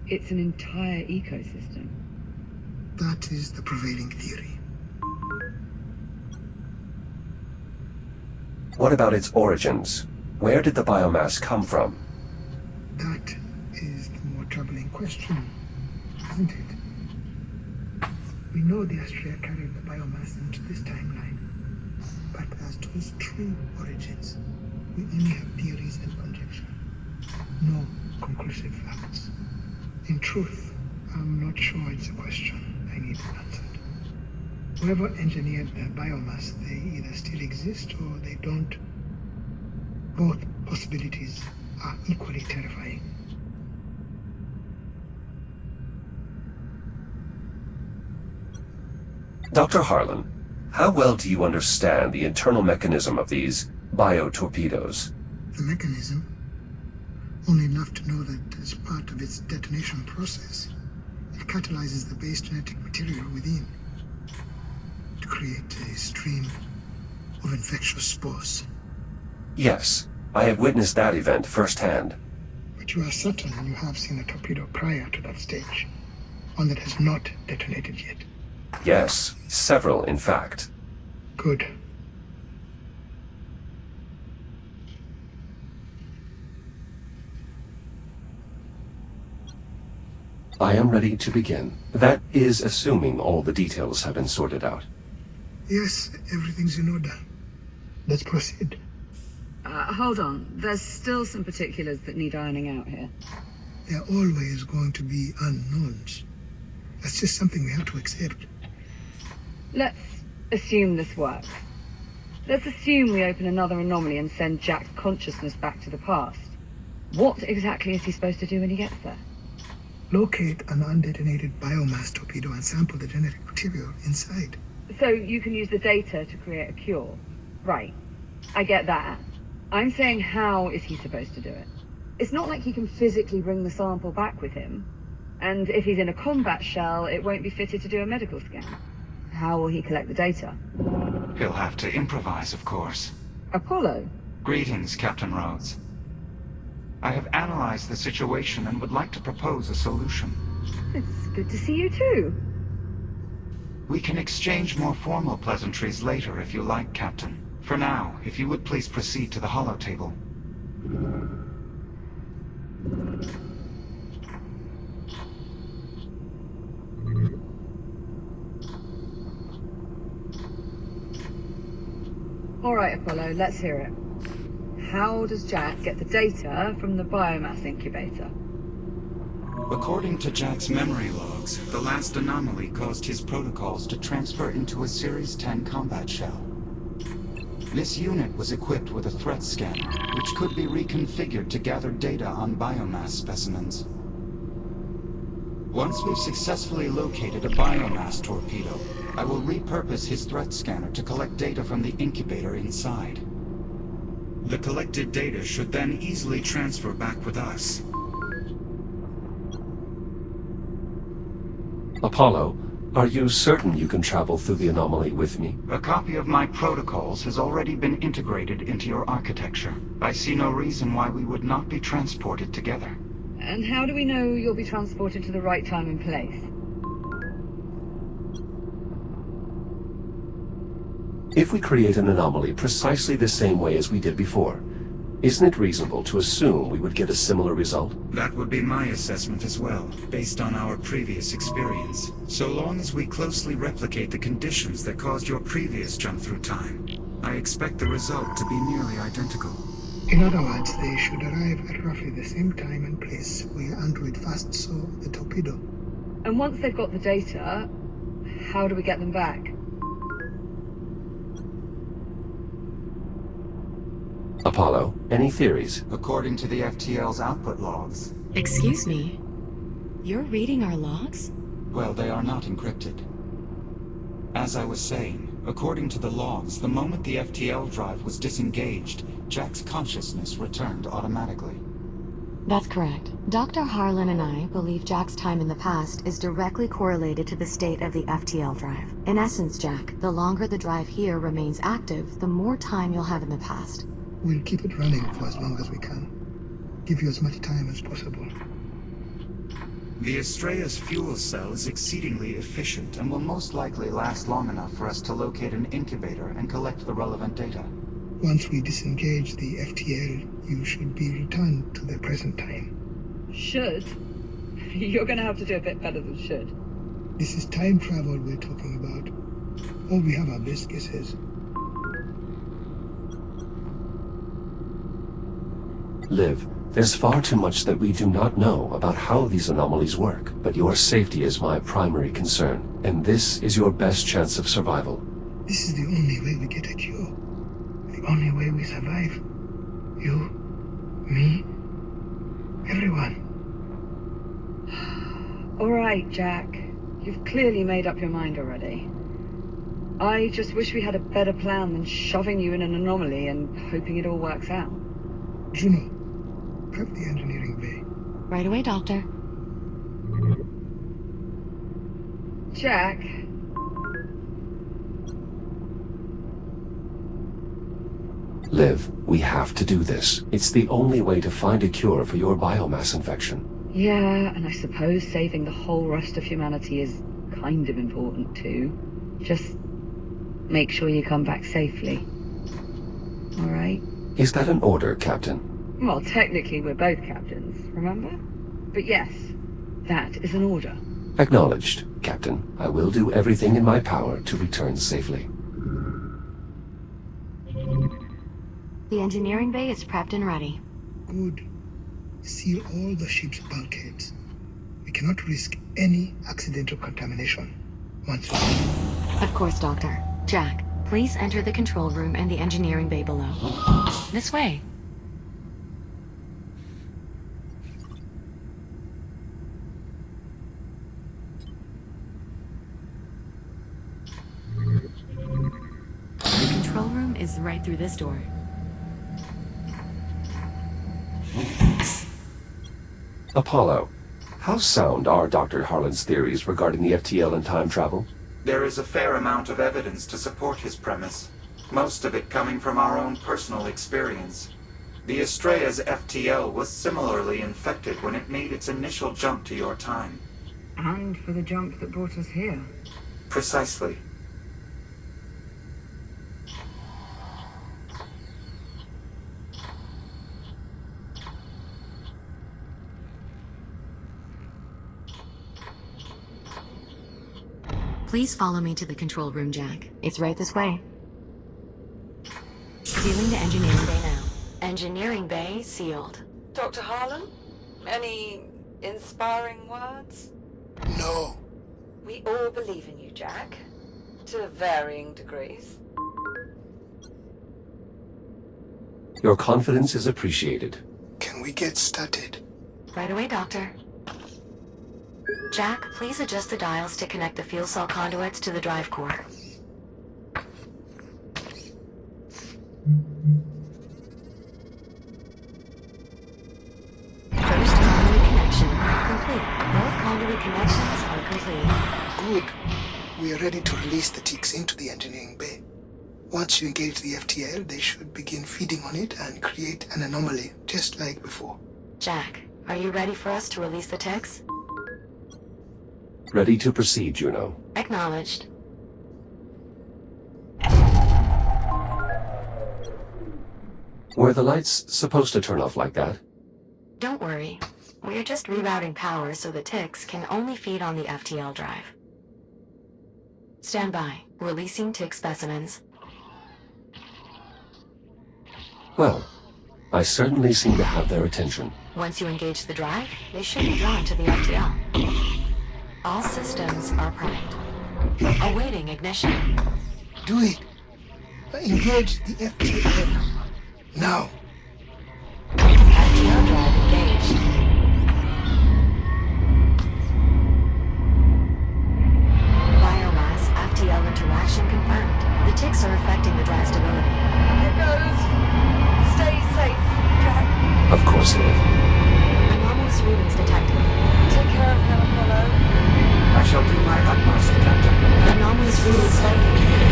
it's an entire ecosystem. That is the prevailing theory. What about its origins? Where did the biomass come from? That is the more troubling question, isn't it? We know the Astrea carried the biomass into this timeline, but as to its true origins, we only have theories and conjecture. No conclusive facts. In truth, I'm not sure it's a question I need answered. Whoever engineered the biomass, they either still exist or they don't. Both possibilities are equally terrifying. Dr. Harlan, how well do you understand the internal mechanism of these bio-torpedoes? The mechanism? Only enough to know that as part of its detonation process, it catalyzes the base genetic material within to create a stream of infectious spores. Yes, I have witnessed that event firsthand. But you are certain you have seen a torpedo prior to that stage? One that has not detonated yet? Yes, several in fact. Good. I am ready to begin. That is assuming all the details have been sorted out. Yes, everything's in order. Let's proceed. Hold on. There's still some particulars that need ironing out here. There are always going to be unknowns. That's just something we have to accept. Let's assume this works. Let's assume we open another anomaly and send Jack's consciousness back to the past. What exactly is he supposed to do when he gets there? Locate an undetonated biomass torpedo and sample the genetic material inside. So you can use the data to create a cure. Right. I get that. I'm saying, how is he supposed to do it? It's not like he can physically bring the sample back with him. And if he's in a combat shell, it won't be fitted to do a medical scan. How will he collect the data? He'll have to improvise, of course. Apollo? Greetings, Captain Rhodes. I have analyzed the situation and would like to propose a solution. It's good to see you too. We can exchange more formal pleasantries later if you like, Captain. For now, if you would please proceed to the holotable. All right, Apollo, let's hear it. How does Jack get the data from the biomass incubator? According to Jack's memory logs, the last anomaly caused his protocols to transfer into a Series 10 combat shell. This unit was equipped with a threat scanner, which could be reconfigured to gather data on biomass specimens. Once we've successfully located a biomass torpedo, I will repurpose his threat scanner to collect data from the incubator inside. The collected data should then easily transfer back with us. Apollo, are you certain you can travel through the anomaly with me? A copy of my protocols has already been integrated into your architecture. I see no reason why we would not be transported together. And how do we know you'll be transported to the right time and place? If we create an anomaly precisely the same way as we did before, isn't it reasonable to assume we would get a similar result? That would be my assessment as well, based on our previous experience. So long as we closely replicate the conditions that caused your previous jump through time, I expect the result to be nearly identical. In other words, they should arrive at roughly the same time and place where Android first saw the torpedo. And once they've got the data, how do we get them back? Apollo, any theories? According to the FTL's output logs. Excuse me? You're reading our logs? Well, they are not encrypted. As I was saying, according to the logs, the moment the FTL drive was disengaged, Jack's consciousness returned automatically. That's correct. Dr. Harlan and I believe Jack's time in the past is directly correlated to the state of the FTL drive. In essence, Jack, the longer the drive here remains active, the more time you'll have in the past. We'll keep it running for as long as we can. Give you as much time as possible. The Estrella's fuel cell is exceedingly efficient and will most likely last long enough for us to locate an incubator and collect the relevant data. Once we disengage the FTL, you should be returned to the present time. Should? You're gonna have to do a bit better than should. This is time travel we're talking about. All we have are best guesses. Liv, there's far too much that we do not know about how these anomalies work, but your safety is my primary concern, and this is your best chance of survival. This is the only way we get a cure. The only way we survive. You, me, everyone. All right, Jack. You've clearly made up your mind already. I just wish we had a better plan than shoving you in an anomaly and hoping it all works out. Juno, prep the engineering bay. Right away, Doctor. Jack. Liv, we have to do this. It's the only way to find a cure for your biomass infection. Yeah, and I suppose saving the whole rest of humanity is kind of important too. Just make sure you come back safely. All right? Is that an order, Captain? Well, technically we're both captains, remember? But yes, that is an order. Acknowledged, Captain. I will do everything in my power to return safely. The engineering bay is prepped and ready. Good. Seal all the ship's bulkheads. We cannot risk any accidental contamination. Once we... Of course, Doctor. Jack, please enter the control room and the engineering bay below. This way. The control room is right through this door. Apollo, how sound are Dr. Harlan's theories regarding the FTL and time travel? There is a fair amount of evidence to support his premise, most of it coming from our own personal experience. The Estrella's FTL was similarly infected when it made its initial jump to your time. And for the jump that brought us here. Precisely. Please follow me to the control room, Jack. It's right this way. Sealing the engineering bay now. Engineering bay sealed. Dr. Harlan? Any inspiring words? No. We all believe in you, Jack. To varying degrees. Your confidence is appreciated. Can we get started? Right away, Doctor. Jack, please adjust the dials to connect the fuel cell conduits to the drive core. First conduit connection complete. Both conduit connections are complete. Good. We are ready to release the ticks into the engineering bay. Once you engage the FTL, they should begin feeding on it and create an anomaly, just like before. Jack, are you ready for us to release the ticks? Ready to proceed, Juno. Acknowledged. Were the lights supposed to turn off like that? Don't worry. We're just rerouting power so the ticks can only feed on the FTL drive. Stand by. Releasing tick specimens. Well, I certainly seem to have their attention. Once you engage the drive, they should be drawn to the FTL. All systems are primed. Awaiting ignition. Do it. Engage the FTL. Now. FTL drive engaged. Biomass FTL interaction confirmed. The ticks are affecting the drive stability. Here goes. Stay safe, Jack. Of course, Liv. Anomalous readings detected. Take care of him, Apollo. I shall do my utmost, Captain. Anomalous readings detected.